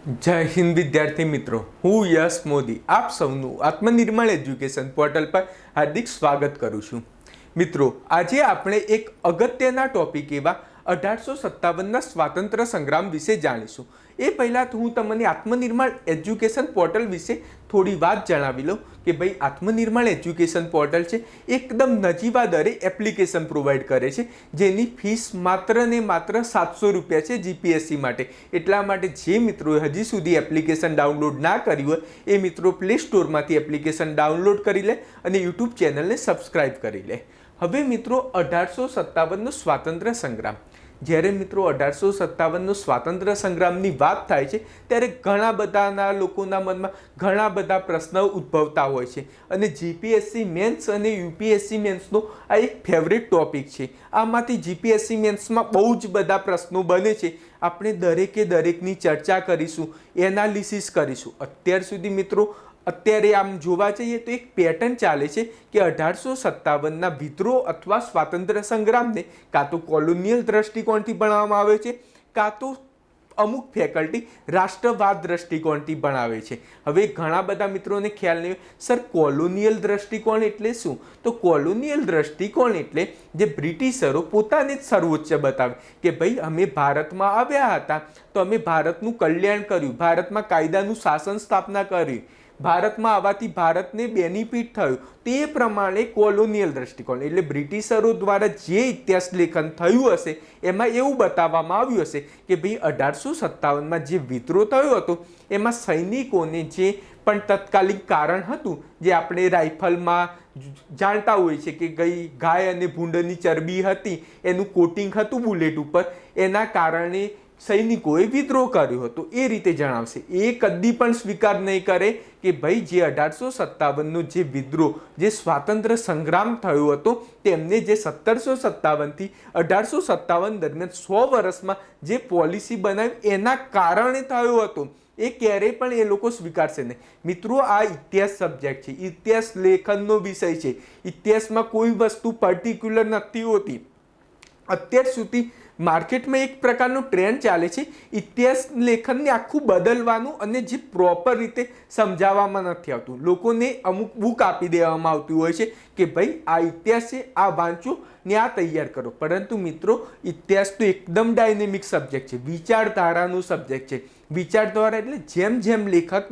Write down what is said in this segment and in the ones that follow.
જય હિન્દ વિદ્યાર્થી મિત્રો, હું યશ મોદી આપ સૌનું આત્મનિર્મળ એજ્યુકેશન પોર્ટલ પર હાર્દિક સ્વાગત કરું છું. મિત્રો, આજે આપણે એક અગત્યના ટોપિક એવા 1857ના સ્વાતંત્ર્ય સંગ્રામ વિશે જાણીશું. એ પહેલાં તો હું તમને આત્મનિર્મળ એજ્યુકેશન પોર્ટલ વિશે થોડી વાત જણાવી લઉં કે ભાઈ આત્મનિર્મળ એજ્યુકેશન પોર્ટલ છે એકદમ નજીવા દરે એપ્લિકેશન પ્રોવાઈડ કરે છે, જેની ફીસ માત્ર ને માત્ર 700 રૂપિયા છે જીપીએસસી માટે. એટલા માટે જે મિત્રોએ હજી સુધી એપ્લિકેશન ડાઉનલોડ ના કરી હોય એ મિત્રો પ્લે સ્ટોરમાંથી એપ્લિકેશન ડાઉનલોડ કરી લે અને યુટ્યુબ ચેનલને સબસ્ક્રાઈબ કરી લે. હવે મિત્રો 1857નો સ્વાતંત્ર્ય સંગ્રામ, જ્યારે મિત્રો 1857નો સ્વાતંત્ર્ય સંગ્રામની વાત થાય છે ત્યારે ઘણા બધાના લોકોના મનમાં ઘણા બધા પ્રશ્નો ઉદ્ભવતા હોય છે અને જીપીએસસી મેન્સ અને યુપીએસસી મેન્સનો આ એક ફેવરેટ ટોપિક છે. આમાંથી જીપીએસસી મેન્સમાં બહુ જ બધા પ્રશ્નો બને છે. આપણે દરેકે દરેકની ચર્ચા કરીશું, એનાલિસિસ કરીશું. અત્યાર સુધી મિત્રો અત્યારે આમ જોવા જઈએ તો એક પેટર્ન ચાલે છે કે 1857ના વિદ્રોહ અથવા સ્વાતંત્ર્ય સંગ્રામને કાં તો કોલોનિયલ દ્રષ્ટિકોણથી ભણવામાં આવે છે, કાં તો અમુક ફેકલ્ટી રાષ્ટ્રવાદ દ્રષ્ટિકોણથી ભણાવે છે. હવે ઘણા બધા મિત્રોને ખ્યાલ નહીં હોય, સર કોલોનિયલ દ્રષ્ટિકોણ એટલે શું? તો કોલોનિયલ દ્રષ્ટિકોણ એટલે જે બ્રિટિશરો પોતાને જ સર્વોચ્ચ બતાવે કે ભાઈ અમે ભારતમાં આવ્યા હતા તો અમે ભારતનું કલ્યાણ કર્યું, ભારતમાં કાયદાનું શાસન સ્થાપના કરી, ભારતમાં આવવાથી ભારતને બેનિફિટ થયું. તે પ્રમાણે કોલોનિયલ દ્રષ્ટિકોણ એટલે બ્રિટિશરો દ્વારા જે ઇતિહાસ લેખન થયું હશે એમાં એવું બતાવવામાં આવ્યું હશે કે ભાઈ 1857માં જે વિદ્રોહ થયો હતો એમાં સૈનિકોને જે પણ તત્કાલીન કારણ હતું, જે આપણે રાઇફલમાં જાણતા હોઈએ છીએ કે ગાય અને ભૂંડની ચરબી હતી, એનું કોટિંગ હતું બુલેટ ઉપર, એના કારણે સૈનિકોએ વિદ્રોહ કર્યો હતો, એ રીતે જણાવશે. એ કદી પણ સ્વીકાર નહીં કરે કે ભાઈ જે 1857નો જે વિદ્રોહ, જે સ્વાતંત્ર્ય સંગ્રામ થયો હતો, તેમને જે 1757થી 1857 દરમિયાન 100 વર્ષમાં જે પોલિસી બનાવી એના કારણે થયો હતો, એ ક્યારેય પણ એ લોકો સ્વીકારશે નહીં. મિત્રો, આ ઇતિહાસ સબ્જેક્ટ છે, ઇતિહાસ લેખનનો વિષય છે. ઇતિહાસમાં કોઈ વસ્તુ પર્ટિક્યુલર નથી હોતી. અત્યાર સુધી માર્કેટમાં એક પ્રકારનો ટ્રેન્ડ ચાલે છે ઇતિહાસ લેખનને આખું બદલવાનું, અને જે પ્રોપર રીતે સમજાવવામાં નથી આવતું. લોકોને અમુક બુક આપી દેવામાં આવતી હોય છે કે ભાઈ આ ઇતિહાસ છે, આ વાંચો ને આ તૈયાર કરો. પરંતુ મિત્રો, ઇતિહાસ તો એકદમ ડાયનેમિક સબ્જેક્ટ છે, વિચારધારાનું સબ્જેક્ટ છે. વિચારધારા એટલે જેમ જેમ લેખક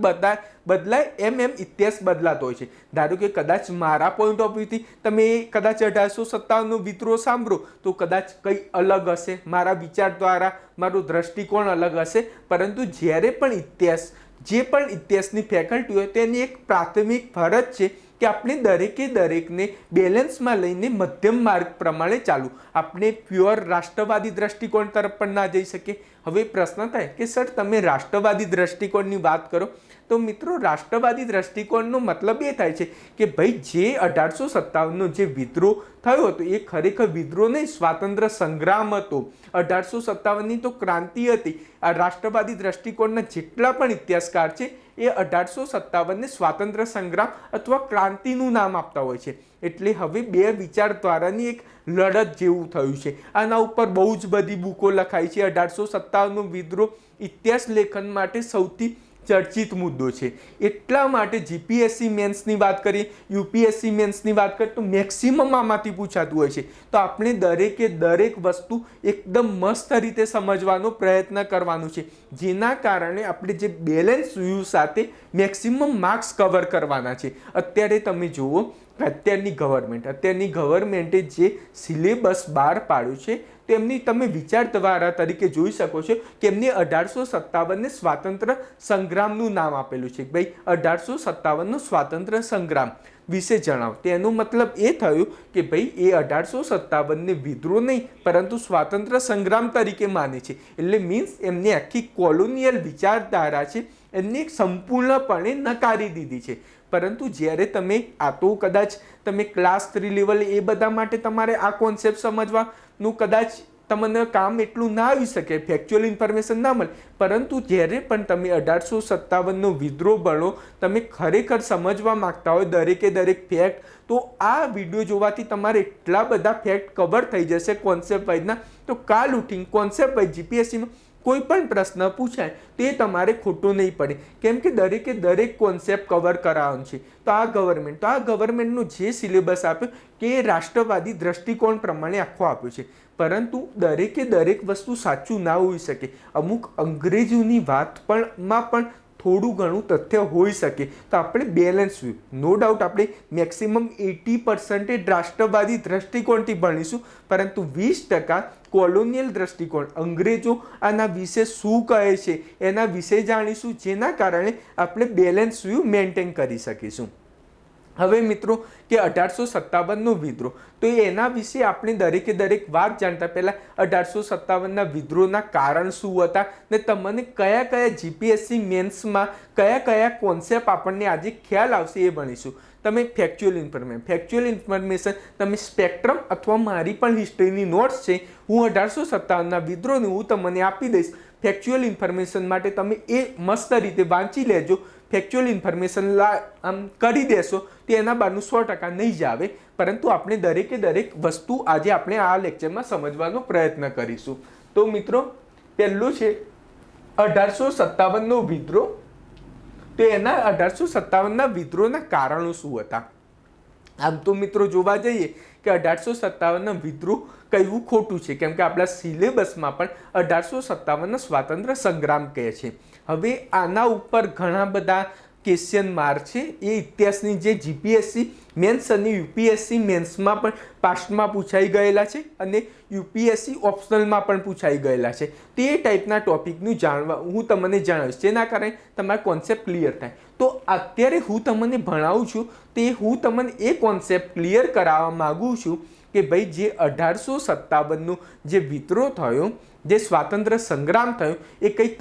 બદલાય એમ એમ ઇતિહાસ બદલાતો હોય છે. ધારો કે કદાચ મારા પોઈન્ટ ઓફ વ્યૂથી તમે કદાચ 1857નો વિદ્રોહ સાંભળો તો કદાચ કંઈ અલગ હશે, મારા વિચાર દ્વારા મારો દ્રષ્ટિકોણ અલગ હશે. પરંતુ જ્યારે પણ ઇતિહાસ, જે પણ ઇતિહાસની ફેકલ્ટી હોય તેની એક પ્રાથમિક ફરજ છે કે આપણે દરેકે દરેકને બેલેન્સમાં લઈને મધ્યમ માર્ગ પ્રમાણે ચાલવું. આપણે પ્યોર રાષ્ટ્રવાદી દ્રષ્ટિકોણ તરફ પણ ના જઈ શકીએ. હવે પ્રશ્ન થાય કે સર તમે રાષ્ટ્રવાદી દ્રષ્ટિકોણની વાત કરો, તો મિત્રો રાષ્ટ્રવાદી દ્રષ્ટિકોણનો મતલબ એ થાય છે કે ભાઈ જે 1857નો જે વિદ્રોહ થયો હતો એ ખરેખર વિદ્રોહ નહીં, સ્વાતંત્ર્ય સંગ્રામ હતો. 1857ની તો ક્રાંતિ હતી. આ રાષ્ટ્રવાદી દ્રષ્ટિકોણના જેટલા પણ ઇતિહાસકાર છે એ 1857ને સ્વાતંત્ર્ય સંગ્રામ અથવા ક્રાંતિનું નામ આપતા હોય છે. એટલે હવે બે વિચારધારાની એક લડત જેવું થયું છે. આના ઉપર બહુ જ બધી બુકો લખાઈ છે. 1857નો વિદ્રોહ ઇતિહાસ લેખન માટે સૌથી ચર્ચિત મુદ્દો છે. એટલા માટે જીપીએસસી મેન્સની વાત કરીએ, યુપીએસસી મેન્સની વાત કરીએ તો મેક્સિમમ આમાંથી પૂછાતું હોય છે. તો આપણે દરેકે દરેક વસ્તુ એકદમ મસ્ત રીતે સમજવાનો પ્રયત્ન કરવાનો છે, જેના કારણે આપણે જે બેલેન્સ વ્યૂ સાથે મેક્સિમમ માર્ક્સ કવર કરવાના છે. અત્યારે તમે જુઓ અત્યારની ગવર્મેન્ટે જે સિલેબસ બહાર પાડ્યું છે તેમની તમે વિચારધારા તરીકે જોઈ શકો છો કે એમને 1857ને સ્વાતંત્ર્ય સંગ્રામનું નામ આપેલું છે. ભાઈ 1857નો સ્વાતંત્ર્ય સંગ્રામ વિશે જણાવો. તેનો મતલબ એ થયું કે ભાઈ એ 1857ને વિદ્રોહ નહીં પરંતુ સ્વાતંત્ર્ય સંગ્રામ તરીકે માને છે. એટલે મીન્સ એમને આખી કોલોનિયલ વિચારધારા છે એમને સંપૂર્ણપણે નકારી દીધી છે. પરંતુ જ્યારે તમે આ તો કદાચ તમે ક્લાસ 3 લેવલ એ બધા માટે તમારે આ કોન્સેપ્ટ સમજવાનું કદાચ તમને કામ એટલું ના આવી શકે, ફેક્ચ્યુઅલ ઇન્ફોર્મેશન ના મળે. પરંતુ જ્યારે પણ તમે 1857નો વિદ્રોહ ભણો, તમે ખરેખર સમજવા માગતા હોય દરેકે દરેક ફેક્ટ, તો આ વિડીયો જોવાથી તમારે એટલા બધા ફેક્ટ કવર થઈ જશે કોન્સેપ્ટ વાઇઝના. તો કાલ ઉઠીને કોન્સેપ્ટ વાઇઝ જીપીએસસીમાં કોઈ પણ પ્રશ્ન પૂછાય તે તમારે ખોટો નહીં પડે, કેમ કે દરેકે દરેક કોન્સેપ્ટ કવર કરાવવાનું છે. તો આ ગવર્મેન્ટનો જે સિલેબસ આપ્યો કે રાષ્ટ્રવાદી દ્રષ્ટિકોણ પ્રમાણે આખો આપ્યો છે, પરંતુ દરેકે દરેક વસ્તુ સાચું ના હોઈ શકે. અમુક અંગ્રેજોની વાત પણ થોડું ઘણું તથ્ય હોઈ શકે. તો આપણે બેલેન્સ વ્યૂ, નો ડાઉટ આપણે મેક્સિમમ 80% રાષ્ટ્રવાદી દ્રષ્ટિકોણથી ભણીશું, પરંતુ 20% કોલોનિયલ દ્રષ્ટિકોણ, અંગ્રેજો આના વિશે શું કહે છે એના વિશે જાણીશું, જેના કારણે આપણે બેલેન્સ વ્યૂ મેન્ટેન કરી શકીશું. હવે મિત્રો કે 1857નો વિદ્રોહ, તો એના વિશે આપણે દરેકે દરેક વાત જાણતા પહેલાં 1857ના વિદ્રોહના કારણ શું હતા ને તમને કયા કયા જીપીએસસી મેન્સમાં કયા કોન્સેપ્ટ આપણને આજે ખ્યાલ આવશે એ ભણીશું. તમે ફેક્ચ્યુઅલ ઇન્ફોર્મેશન તમે સ્પેક્ટ્રમ અથવા મારી પણ હિસ્ટ્રીની નોટ્સ છે, હું 1857ના વિદ્રોહની હું તમને આપી દઈશ. ફેક્ચ્યુઅલ ઇન્ફોર્મેશન માટે તમે એ મસ્ત રીતે વાંચી લેજો. ફેક્ચ્યુઅલ ઇન્ફોર્મેશન આમ કરી દેશો તો એના બારનું 100% નહીં જ આવે, પરંતુ આપણે દરેકે દરેક વસ્તુ આજે આપણે આ લેક્ચરમાં સમજવાનો પ્રયત્ન કરીશું. તો મિત્રો પહેલું છે 1857નો વિદ્રોહ. તો એના 1857ના વિદ્રોહના કારણો શું હતા? આમ તો મિત્રો જોવા જઈએ કે 1857ના વિદ્રોહ કહેવું ખોટું છે, કેમ કે આપણા સિલેબસમાં પણ 1857 સ્વાતંત્ર્ય સંગ્રામ કહે છે. હવે આના ઉપર ઘણા બધા ક્વેશ્ચન માર્ક છે. એ ઇતિહાસની જે જીપીએસસી મેન્સ અને યુપીએસસી મેન્સમાં પણ પાસ્ટમાં પૂછાઈ ગયેલા છે અને યુપીએસસી ઓપ્શનલમાં પણ પૂછાઈ ગયેલા છે. તે ટાઈપના ટોપિકનું હું તમને જણાવીશ, જેના કારણે તમારા કોન્સેપ્ટ ક્લિયર થાય. તો અત્યારે હું તમને ભણાવું છું તે હું તમને એ કોન્સેપ્ટ ક્લિયર કરાવવા માગું છું કે ભાઈ જે 1857નો જે વિદ્રોહ થયો, જે સ્વાતંત્ર્ય સંગ્રામ થયો, એ કંઈ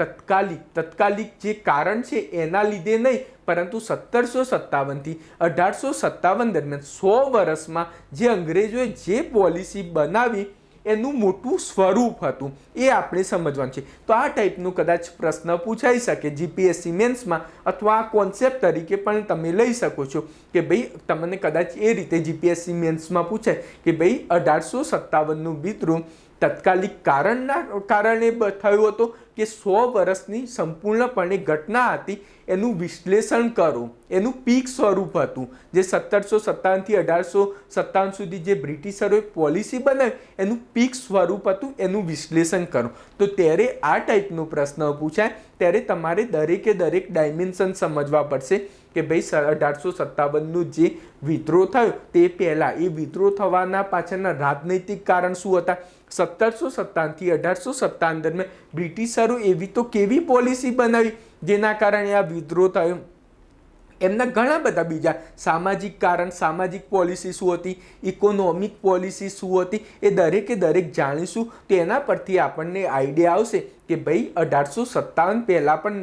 તત્કાલિક જે કારણ છે એના લીધે નહીં, પરંતુ 1757થી 1857 દરમિયાન 100 વર્ષમાં જે અંગ્રેજોએ જે પોલિસી બનાવી એનું મોટું સ્વરૂપ હતું, એ આપણે સમજવાનું છે. તો આ ટાઈપનું કદાચ પ્રશ્ન પૂછાઈ શકે જીપીએસસી મેન્સમાં, અથવા આ કોન્સેપ્ટ તરીકે પણ તમે લઈ શકો છો કે ભાઈ તમને કદાચ એ રીતે જીપીએસસી મેન્સમાં પૂછાય કે ભાઈ 1857નો વિદ્રોહ તત્કાલિક કારણે થયો હતો કે 100 વર્ષની સંપૂર્ણપણે ઘટના હતી, એનું વિશ્લેષણ કરો. એનું પીક સ્વરૂપ હતું જે 1757થી 1857 સુધી જે બ્રિટિશરોએ પોલિસી બનાવી, એનું પીક સ્વરૂપ હતું, એનું વિશ્લેષણ કરો. તો ત્યારે આ ટાઈપનો પ્રશ્ન પૂછાય ત્યારે તમારે દરેકે દરેક ડાયમેન્શન સમજવા પડશે કે ભાઈ 1857નો જે વિદ્રોહ થયો તે પહેલાં એ વિદ્રોહ થવાના પાછળના રાજનૈતિક કારણ શું હતા. 1757થી 1857 દરમિયાન બ્રિટિશરો એવી તો કેવી પોલિસી બનાવી જેના કારણે આ વિદ્રોહ થયો. એમના ઘણા બધા બીજા સામાજિક પોલિસી શું હતી, ઇકોનોમિક પોલિસી શું હતી, એ દરેકે દરેક જાણીશું. તો એના પરથી આપણને આઈડિયા આવશે કે ભાઈ 1857 પહેલાં પણ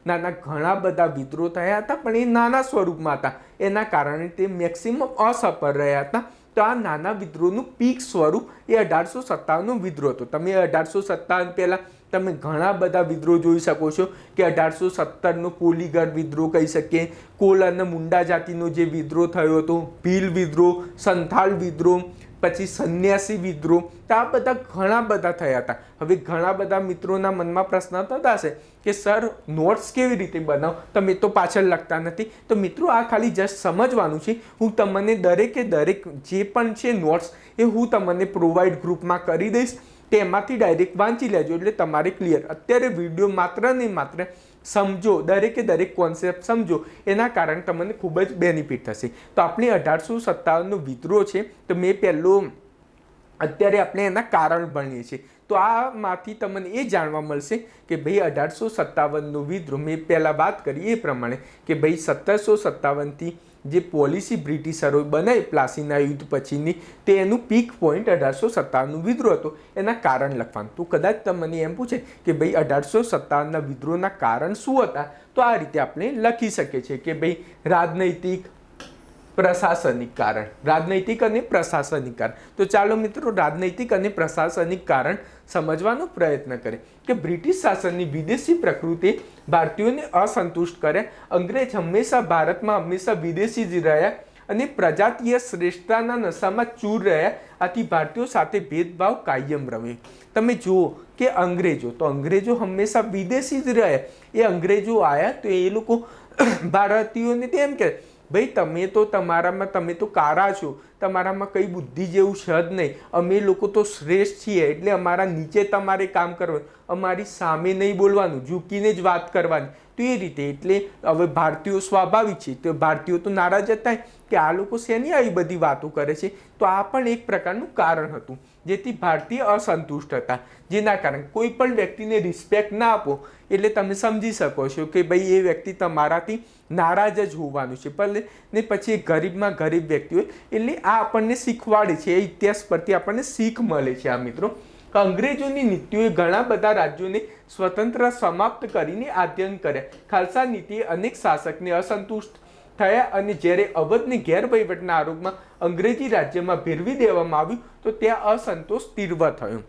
નાના ઘણા બધા વિદ્રોહ થયા હતા, પણ એ નાના સ્વરૂપમાં હતા, એના કારણે તે મેક્સિમમ અસફળ રહ્યા હતા. તો આ નાના વિદ્રોહનું પીક સ્વરૂપ એ 1857નો વિદ્રોહ હતો. તમે 1857 પહેલાં તમે ઘણા બધા વિદ્રોહ જોઈ શકો છો કે 1817નો પોલીગર વિદ્રોહ કહી શકીએ, કોલ અને મુંડા જાતિનો જે વિદ્રોહ થયો હતો, ભીલ વિદ્રોહ, સંથાલ વિદ્રોહ, પછી સંન્યાસી વિદ્રોહ. તો આ બધા ઘણા બધા થયા હતા. હવે ઘણા બધા મિત્રોના મનમાં પ્રશ્ન થતા હશે કે સર નોટ્સ કેવી રીતે બનાવો, તમે તો પાછળ લખતા નથી. તો મિત્રો આ ખાલી જસ્ટ સમજવાનું છે. હું તમને દરેકે દરેક જે પણ છે નોટ્સ એ હું તમને પ્રોવાઈડ ગ્રુપમાં કરી દઈશ, તેમાંથી ડાયરેક્ટ વાંચી લેજો એટલે તમારે ક્લિયર. અત્યારે વિડીયો માત્ર ને માત્ર સમજો, દરેકે દરેક કોન્સેપ્ટ સમજો, એના કારણે તમને ખૂબ જ બેનિફિટ થશે. તો આપણે 1857નો વિદ્રોહ છે, તો મેં પહેલું અત્યારે આપણે એના કારણ ભણીએ છીએ. તો આમાંથી તમને એ જાણવા મળશે કે ભાઈ 1857નો વિદ્રોહ મેં પહેલાં વાત કરી એ પ્રમાણે કે ભાઈ 1757થી જે પોલિસી બ્રિટિશરોએ બનાવી પ્લાસીના યુદ્ધ પછીની, તે એનું પીક પોઈન્ટ 1857નો વિદ્રોહ હતો. એના કારણ લખવાનું. તો કદાચ તમને એમ પૂછે કે ભાઈ 1857ના વિદ્રોહના કારણ શું હતા, તો આ રીતે આપણે લખી શકીએ છીએ કે ભાઈ રાજનૈતિક, પ્રશાસનિક કારણ, રાજનૈતિક અને પ્રશાસનિક કારણ. તો ચાલો મિત્રો રાજનૈતિક અને પ્રશાસનિક કારણ સમજવાનો પ્રયત્ન કરીએ કે બ્રિટિશ શાસનની વિદેશી પ્રકૃતિ ભારતીયોને અસંતુષ્ટ કરે. અંગ્રેજ ભારતમાં હંમેશા વિદેશી જ રહ્યા અને પ્રજાતીય શ્રેષ્ઠતાના નશામાં ચૂર રહ્યા. આથી ભારતીયો સાથે ભેદભાવ કાયમ રહે. તમે જુઓ કે અંગ્રેજો હંમેશા વિદેશી જ રહ્યા. એ અંગ્રેજો આવ્યા તો એ લોકો ભારતીયોને તેમ કહે, ભાઈ તમે તો તમે તો કારા છો, તમારામાં કઈ બુદ્ધિ જેવું છે જ નહીં, અમે લોકો તો શ્રેષ્ઠ છીએ એટલે અમારા નીચે તમારે કામ કરવાનું, અમારી સામે નહીં બોલવાનું, ઝૂકીને જ વાત કરવાની. તો એ રીતે એટલે હવે ભારતીયો સ્વાભાવિક છે, તો ભારતીયો તો નારાજ હતા કે આ લોકો શેની આવી બધી વાતો કરે છે. તો આ પણ એક પ્રકારનું કારણ હતું જેથી ભારતીય અસંતુષ્ટ હતા, જેના કારણે કોઈ પણ વ્યક્તિને રિસ્પેક્ટ ના આપો એટલે તમે સમજી શકો છો કે ભાઈ એ વ્યક્તિ તમારાથી નારાજ જ હોવાનું છે. ભલે ને પછી એ ગરીબમાં ગરીબ વ્યક્તિ હોય. એટલે આ આપણને શીખવાડે છે, એ ઇતિહાસ પરથી આપણને શીખ મળે છે. આ મિત્રો, અંગ્રેજોની નીતિઓએ ઘણા બધા રાજ્યોને સ્વતંત્ર સમાપ્ત કરીને આધ્યન કર્યા. ખાલસા નીતિએ અનેક શાસકને અસંતુષ્ટ થયા અને જ્યારે અવધને ગેરવહીવટના આરોપમાં અંગ્રેજી રાજ્યમાં ભેરવી દેવામાં આવ્યું તો ત્યાં અસંતોષ તીવ્ર થયો.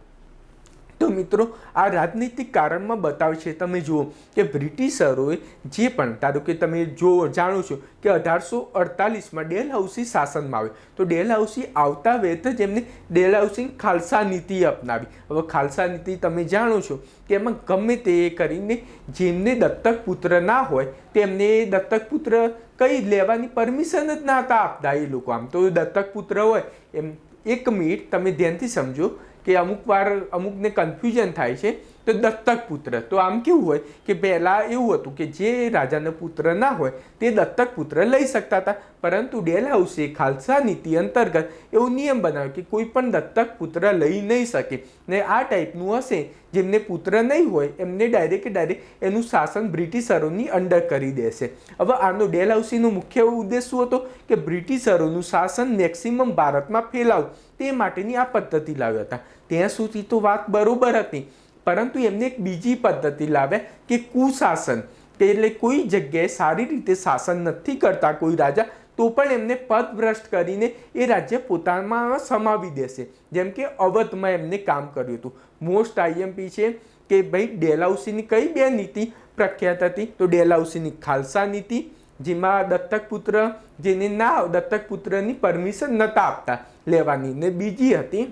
તો મિત્રો, આ રાજનૈતિક કારણમાં બતાવે છે. તમે જુઓ કે બ્રિટિશરોએ જે પણ, ધારો કે તમે જાણો છો કે 1848માં ડેલહાઉસી શાસનમાં આવે, તો ડેલહાઉસી આવતા વેત જ એમને ડેલહાઉસી ખાલસા નીતિ અપનાવી. હવે ખાલસા નીતિ તમે જાણો છો કે એમાં ગમે તે કરીને જેમને દત્તક પુત્ર ના હોય તેમને દત્તક પુત્ર કઈ લેવાની પરમિશન જ ના હતા આપતા એ લોકો. આમ તો દત્તક પુત્ર હોય એમ, એક મિનિટ તમે ધ્યાનથી સમજો કે અમુકને કન્ફ્યુઝન થાય છે. તો દત્તક પુત્ર, તો આમ કેવું હોય કે પહેલાં એવું હતું કે જે રાજાનો પુત્ર ના હોય તે દત્તક પુત્ર લઈ શકતા હતા, પરંતુ ડેલહાઉસે ખાલસા નીતિ અંતર્ગત એવો નિયમ બનાવ્યો કે કોઈ પણ દત્તક પુત્ર લઈ નહીં શકે. ને આ ટાઈપનું હશે જેમને પુત્ર નહીં હોય એમને ડાયરેક્ટ એનું શાસન બ્રિટિશરોની અંડર કરી દેશે. હવે આનો ડેલહાઉસીનો મુખ્ય ઉદ્દેશ શું હતો કે બ્રિટિશરોનું શાસન મેક્સિમમ ભારતમાં ફેલાવું, તે માટેની આ પદ્ધતિ લાવ્યા હતા. ત્યાં સુધી તો વાત બરોબર હતી, પરંતુ એમને એક બીજી પદ્ધતિ લાવ્યા કે કુશાસન, કે એટલે કોઈ જગ્યાએ સારી રીતે શાસન નથી કરતા કોઈ રાજા તો પણ એમને પદભ્રષ્ટ કરીને એ રાજ્ય પોતામાં સમાવી દેશે. જેમ કે અવધમાં એમને કામ કર્યું હતું. મોસ્ટ આઈએમપી છે કે ભાઈ ડેલહાઉસીની કઈ બે નીતિ પ્રખ્યાત હતી, તો ડેલહાઉસીની ખાલસા નીતિ, જેમાં દત્તક પુત્ર જેને ના દત્તક પુત્રની પરમિશન નહોતા આપતા લેવાની, ને બીજી હતી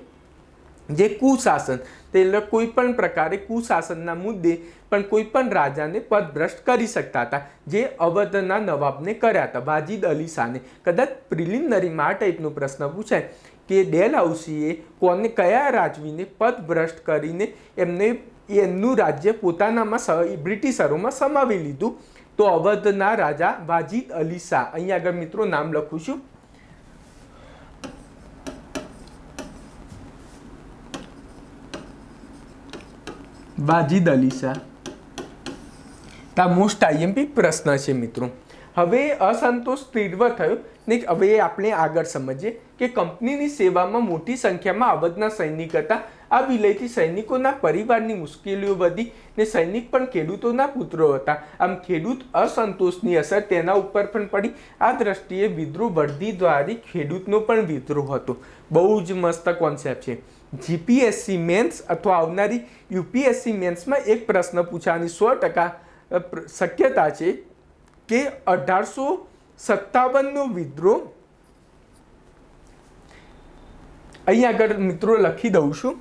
જે કુશાસન, એટલે કોઈ પણ પ્રકારે કુશાસનના મુદ્દે પણ કોઈ પણ રાજાને પદભ્રષ્ટ કરી શકતા હતા, જે અવધના નવાબને કર્યા હતા, વાજીદ અલી શાહને. કદાચ પ્રિલિમિનરીમાં આ ટાઈપનો પ્રશ્ન પૂછાય કે ડેલહાઉસીએ કયા રાજવીને પદભ્રષ્ટ કરીને એમનું રાજ્ય પોતાનામાં બ્રિટિશરોમાં સમાવી લીધું, તો અવધના રાજા વાજીદ અલી શાહ. અહીંયા આગળ મિત્રો નામ લખું છું. વાજીદ અલી શાહ. આ મોસ્ટ આઈએમપી પ્રશ્ન છે મિત્રો. હવે અસંતોષ તીવ્ર થયો ને હવે આપણે આગળ સમજીએ કે કંપનીની સેવામાં મોટી સંખ્યામાં અવધના સૈનિક હતા. આ વિલયથી સૈનિકોના પરિવારની મુશ્કેલીઓ વધી ને સૈનિક પણ ખેડૂતોના પુત્રો હતા. આમ ખેડૂત અસંતોષની અસર તેના ઉપર પણ પડી. આ દ્રષ્ટિએ વિદ્રોહ વર્ધી દ્વારા ખેડૂતનો પણ વિદ્રોહ હતો. બહુ જ મસ્ત કોન્સેપ્ટ છે. જીપીએસસી મેન્સ અથવા આવનારી યુપીએસસી મેન્સમાં એક પ્રશ્ન પૂછવાની 100% શક્યતા છે કે 1857નો વિદ્રોહ, અહીં આગળ મિત્રો લખી દઉં છું,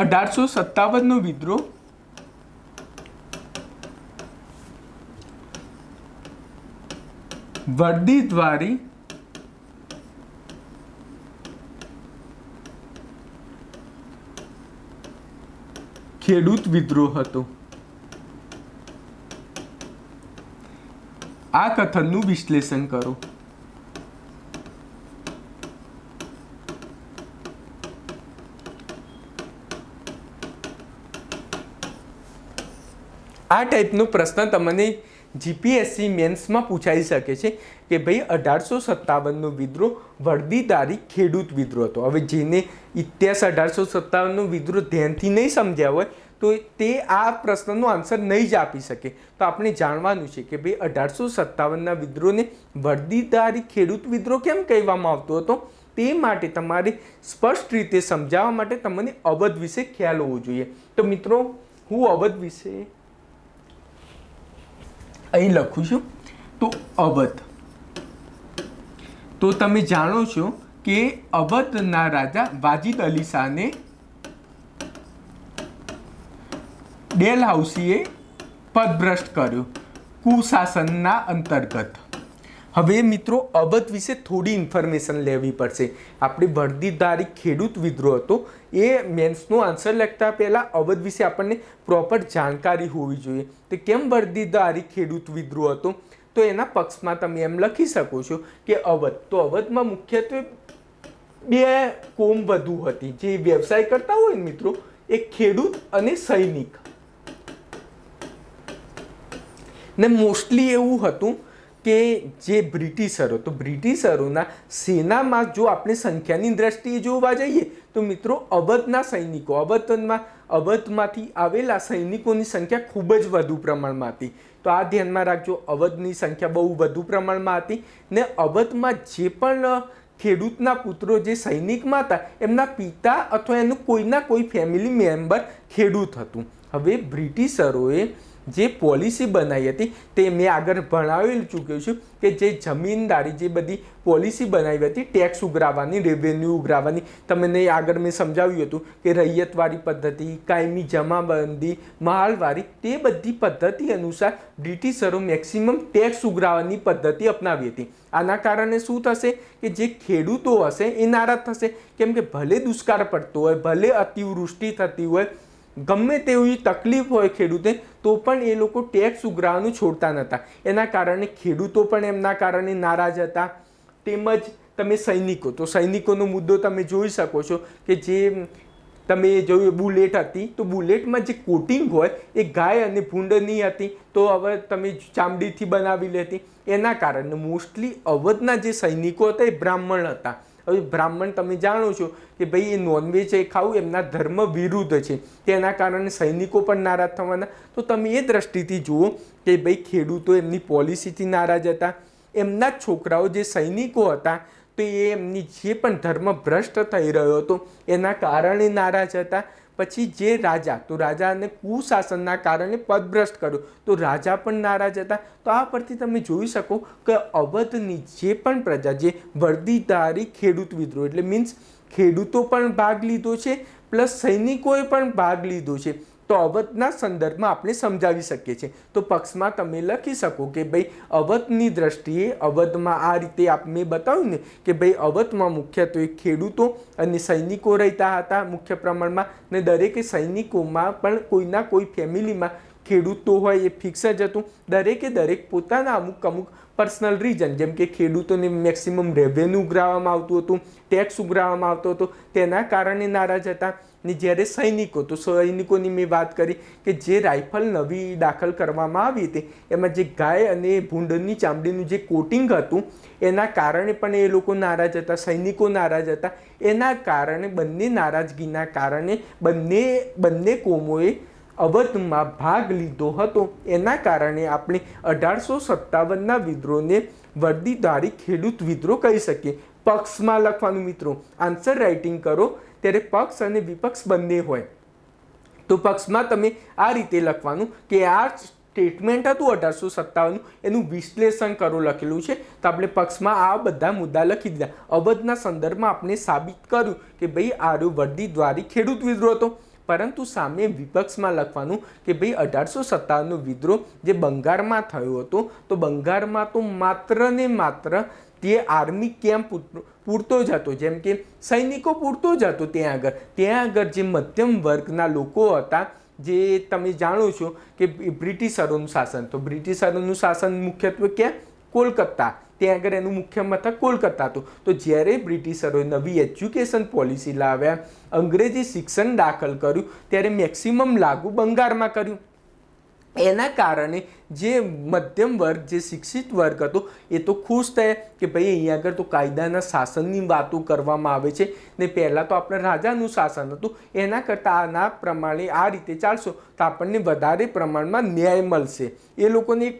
1857નો વિદ્રોહ વર્દી દ્વારી ખેડૂત વિદ્રોહ હતો. આ કથનનું વિશ્લેષણ કરો. આ ટાઈપનો પ્રશ્ન તમને જીપીએસસી મેન્સમાં પૂછાઈ શકે છે કે ભાઈ 1857નો વિદ્રોહ વર્દીદારી ખેડૂત વિદ્રોહ હતો. હવે જેને ઇતિહાસ 1857નો વિદ્રોહ ધ્યાનથી નહીં સમજ્યા હોય તો તે આ પ્રશ્નનો આન્સર નહીં જ આપી શકે. તો આપણે જાણવાનું છે કે ભાઈ 1857ના વિદ્રોહને વર્દીદારી ખેડૂત વિદ્રોહ કેમ કહેવામાં આવતો હતો. તે માટે તમારે સ્પષ્ટ રીતે સમજાવવા માટે તમને અવધ વિશે ખ્યાલ હોવો જોઈએ. તો મિત્રો, હું અવધ વિશે અહીં લખું છું. તો અવધ, તો તમે જાણો છો કે અવધના રાજા વાજિદ અલી શાહને ડેલહાઉસીએ પદભ્રષ્ટ કર્યો કુશાસનના અંતર્ગત. હવે મિત્રો અવધ વિશે થોડી ઇન્ફોર્મેશન લેવી પડશે. આપણે વર્દીધારી ખેડૂત વિદ્રોહ હતો એ મેન્સનો આન્સર લખતા પહેલાં અવધ વિશે આપણને પ્રોપર જાણકારી હોવી જોઈએ. તો કેમ વર્દીધારી ખેડૂત વિદ્રોહ હતો? તો એના પક્ષમાં તમે એમ લખી શકો છો કે અવધ, તો અવધમાં મુખ્યત્વે બે કોમ વધુ હતી જે વ્યવસાય કરતા હોય ને મિત્રો, એક ખેડૂત અને સૈનિક. ને મોસ્ટલી એવું હતું કે જે બ્રિટિશરો, તો બ્રિટિશરોના સેનામાં જો આપણે સંખ્યાની દ્રષ્ટિએ જોવા જઈએ તો મિત્રો અવધના સૈનિકો, અવધમાંથી આવેલા સૈનિકોની સંખ્યા ખૂબ જ વધુ પ્રમાણમાં હતી. તો આ ધ્યાનમાં રાખજો, અવધની સંખ્યા બહુ વધુ પ્રમાણમાં હતી. ને અવધમાં જે પણ ખેડૂતના પુત્રો જે સૈનિકમાં હતા એમના પિતા અથવા એનું કોઈના કોઈ ફેમિલી મેમ્બર ખેડૂત હતું. હવે બ્રિટિશરોએ જે પોલિસી બનાવી હતી તે મેં આગળ ભણાવી ચૂક્યો છું કે જે જમીનદારી, જે બધી પોલિસી બનાવી હતી ટેક્સ ઉઘરાવવાની, રેવન્યુ ઉઘરાવવાની, તમને આગળ મેં સમજાવ્યું હતું કે રૈયતવાળી પદ્ધતિ, કાયમી જમાબંધી, મહાલવારી, તે બધી પદ્ધતિ અનુસાર બ્રિટિશરો મેક્સિમમ ટેક્સ ઉઘરાવવાની પદ્ધતિ અપનાવી હતી. આના કારણે શું થશે કે જે ખેડૂતો હશે એ નારાજ થશે, કેમ કે ભલે દુષ્કાળ પડતો હોય, ભલે અતિવૃષ્ટિ થતી હોય, ગમે તેવી તકલીફ હોય ખેડૂતે, તો પણ એ લોકો ટેક્સ ઉઘરાવવાનું છોડતા નહોતા. એના કારણે ખેડૂતો પણ એમના કારણે નારાજ હતા. તેમજ તમે સૈનિકો, તો સૈનિકોનો મુદ્દો તમે જોઈ શકો છો કે જે તમે જોયું બુલેટ હતી, તો બુલેટમાં જે કોટિંગ હોય એ ગાય અને ભૂંડની હતી, તો હવે તમે ચામડીથી બનાવી લેતી. એના કારણે મોસ્ટલી અવધના જે સૈનિકો હતા એ બ્રાહ્મણ હતા. હવે બ્રાહ્મણ તમે જાણો છો કે ભાઈ એ નોનવેજ એ ખાવું એમના ધર્મ વિરુદ્ધ છે, તેના કારણે સૈનિકો પણ નારાજ થવાના. તો તમે એ દ્રષ્ટિથી જુઓ કે ભાઈ ખેડૂતો એમની પોલિસીથી નારાજ હતા, એમના છોકરાઓ જે સૈનિકો હતા તો એ એમની જે પણ ધર્મ ભ્રષ્ટ થઈ રહ્યો હતો એના કારણે નારાજ હતા. પછી જે રાજા, તો રાજાને કુશાસનના કારણે પદભ્રષ્ટ કર્યો તો રાજા પણ નારાજ હતા. તો આ પરથી તમે જોઈ શકો કે અવધની જે પણ પ્રજા, જે વર્દીધારી ખેડૂત વિદ્રોહ, એટલે મીન્સ ખેડૂતો પણ ભાગ લીધો છે પ્લસ સૈનિકોએ પણ ભાગ લીધો છે. તો અવધના સંદર્ભમાં આપણે સમજાવી શકીએ છીએ. તો પક્ષમાં તમે લખી શકો કે ભાઈ અવધની દ્રષ્ટિએ અવધમાં આ રીતે મેં બતાવ્યું ને કે ભાઈ અવધમાં મુખ્યત્વે ખેડૂતો અને સૈનિકો રહેતા હતા મુખ્ય પ્રમાણમાં, ને દરેકે સૈનિકોમાં પણ કોઈના કોઈ ફેમિલીમાં ખેડૂતો હોય એ ફિક્સ જ હતું. દરેક પોતાના અમુક પર્સનલ રીઝન, જેમ કે ખેડૂતોને મેક્સિમમ રેવન્યુ ઉઘરાવવામાં આવતું હતું, ટેક્સ ઉઘરાવવામાં આવતો હતો, તેના કારણે નારાજ હતા. ને જ્યારે સૈનિકો, તો સૈનિકોની મેં વાત કરી કે જે રાઇફલ નવી દાખલ કરવામાં આવી હતી એમાં જે ગાય અને ભૂંડની ચામડીનું જે કોટિંગ હતું એના કારણે પણ એ લોકો નારાજ હતા, સૈનિકો નારાજ હતા. એના કારણે બંને નારાજગીના કારણે બંને કોમોએ અવધમાં ભાગ લીધો હતો. એના કારણે આપણે 1857ના વિદ્રોહને વર્દીધારી ખેડૂત વિદ્રોહ કહી શકીએ. પક્ષમાં લખવાનું મિત્રો, આન્સર રાઇટિંગ કરો ત્યારે પક્ષ અને વિપક્ષ બંને હોય. તો પક્ષમાં તમે આ રીતે લખવાનું કે આ સ્ટેટમેન્ટ હતું 1857નું, એનું વિશ્લેષણ કરો લખેલું છે. તો આપણે પક્ષમાં આ બધા મુદ્દા લખી દીધા. અવધના સંદર્ભમાં આપણે સાબિત કર્યું કે ભાઈ આર્યો વર્દીધારી ખેડૂત વિદ્રોહ હતો. પરંતુ સામે વિપક્ષમાં લખવાનું કે ભાઈ 1857નો વિદ્રોહ જે બંગાળમાં થયો હતો, તો બંગાળમાં તો માત્ર ને માત્ર તે આર્મી કેમ્પ પૂરતો જ હતો, જેમ કે સૈનિકો પૂરતો જ હતો. ત્યાં આગળ જે મધ્યમ વર્ગના લોકો હતા, જે તમે જાણો છો કે બ્રિટિશરોનું શાસન, તો બ્રિટિશરોનું શાસન મુખ્યત્વે ક્યાં? કોલકાતા. ત્યાં આગળ એનું મુખ્ય મથક કોલકાતા હતું. તો જ્યારે બ્રિટિશરોએ નવી એજ્યુકેશન પોલિસી લાવ્યા, અંગ્રેજી શિક્ષણ દાખલ કર્યું, ત્યારે મેક્સિમમ લાગુ બંગાળમાં કર્યું. એના કારણે જે મધ્યમ વર્ગ, જે શિક્ષિત વર્ગ હતો એ તો ખુશ થયા કે ભાઈ અહીંયા આગળ તો કાયદાના શાસનની વાતો કરવામાં આવે છે, ને પહેલાં તો આપણે રાજાનું શાસન હતું, એના કરતાં આના પ્રમાણે આ રીતે ચાલશો તો આપણને વધારે પ્રમાણમાં ન્યાય મળશે. એ લોકોને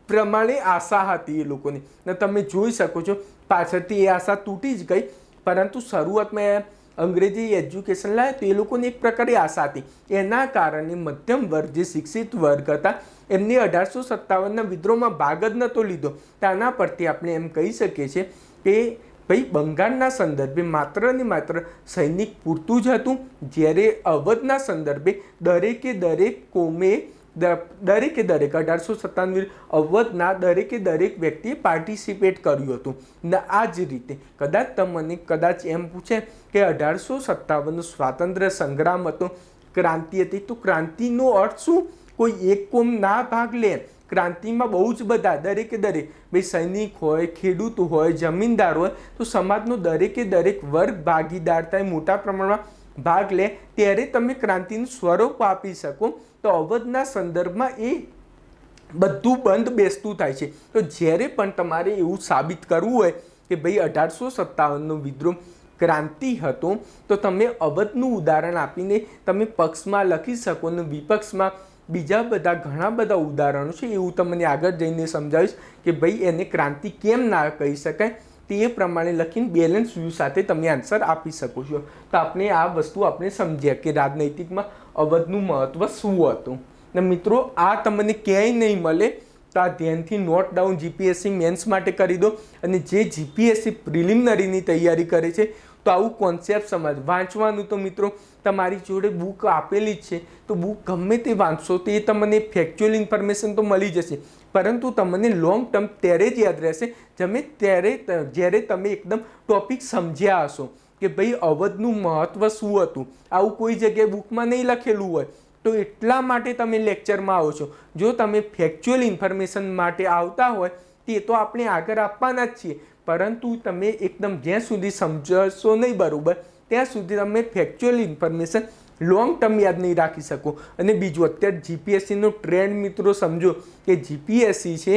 પ્રમાણે આશા હતી એ લોકોની, ને તમે જોઈ શકો છો પાછળથી એ આશા તૂટી જ ગઈ. પરંતુ શરૂઆતમાં અંગ્રેજી એજ્યુકેશન લાવ્યા તો એ લોકોને એક પ્રકારે આશા હતી. એના કારણે મધ્યમ વર્ગ, જે શિક્ષિત વર્ગ હતા એમને 1857ના વિદ્રોહમાં ભાગ જ નહોતો લીધો. તેના પરથી આપણે એમ કહી શકીએ છીએ કે ભાઈ બંગાળના સંદર્ભે માત્ર ને માત્ર સૈનિક પૂરતું જ હતું, જ્યારે અવધના સંદર્ભે દરેક કોમે દરેકે 1897 અવધના દરેક વ્યક્તિએ પાર્ટિસિપેટ કર્યું હતું. ને આ જ રીતે કદાચ એમ પૂછે કે 1857નો સ્વાતંત્ર્ય સંગ્રામ હતો, ક્રાંતિ હતી, તો ક્રાંતિનો અર્થ શું? કોઈ એક કોમ ના ભાગ લે. ક્રાંતિમાં બહુ જ બધા દરેક ભાઈ સૈનિક હોય, ખેડૂત હોય, જમીનદાર હોય, તો સમાજનો દરેક વર્ગ ભાગીદાર થાય, મોટા પ્રમાણમાં ભાગ લે, ત્યારે તમે ક્રાંતિનું સ્વરૂપ આપી શકો. તો અવધના સંદર્ભમાં એ બધું બંધ બેસતું થાય છે. તો જ્યારે પણ તમારે એવું સાબિત કરવું હોય કે ભાઈ 1857નો વિદ્રોહ ક્રાંતિ હતો, તો તમે અવધનું ઉદાહરણ આપીને તમે પક્ષમાં લખી શકો અને વિપક્ષમાં બીજા બધા ઘણા બધા ઉદાહરણો છે. એવું તમને આગળ જઈને સમજાવીશ કે ભાઈ એને ક્રાંતિ કેમ ના કહી શકાય. તે પ્રમાણે લખીને બેલેન્સ વ્યૂ સાથે તમે આન્સર આપી શકો છો. તો આપણે આ વસ્તુ આપણે સમજ્યા કે રાજનૈતિકમાં અવધનું મહત્વ શું હતું. ને મિત્રો આ તમને ક્યાંય નહીં મળે, તો આ ધ્યાનથી નોટ ડાઉન જીપીએસસી મેન્સ માટે કરી દો. અને જે જીપીએસસી પ્રિલિમિનરીની તૈયારી કરે છે તો આવું કોન્સેપ્ટ સમજ વાંચવાનું. તો મિત્રો તમારી જોડે બુક આપેલી જ છે, તો બુક ગમે તે વાંચશો તો એ તમને ફેક્ચ્યુઅલ ઇન્ફોર્મેશન તો મળી જશે, પરંતુ તમને લોંગ ટર્મ ત્યારે જ યાદ રહેશે જ્યારે તમે એકદમ ટોપિક સમજ્યા હશો કે ભાઈ અવધનું મહત્વ શું હતું. આવું કોઈ જગ્યાએ બુકમાં નહીં લખેલું હોય, તો એટલા માટે તમે લેક્ચરમાં આવો છો. જો તમે ફેક્ચ્યુઅલ ઇન્ફોર્મેશન માટે આવતા હોય તે તો આપણે આગળ આપવાના જ છીએ, પરંતુ તમે એકદમ જ્યાં સુધી સમજશો નહીં બરાબર, ત્યાં સુધી તમે ફેક્ચ્યુઅલ ઇન્ફોર્મેશન લોંગ ટર્મ યાદ નહીં રાખી શકો. અને બીજું, અત્યારે જીપીએસસીનો ટ્રેન્ડ મિત્રો સમજો કે જીપીએસસી છે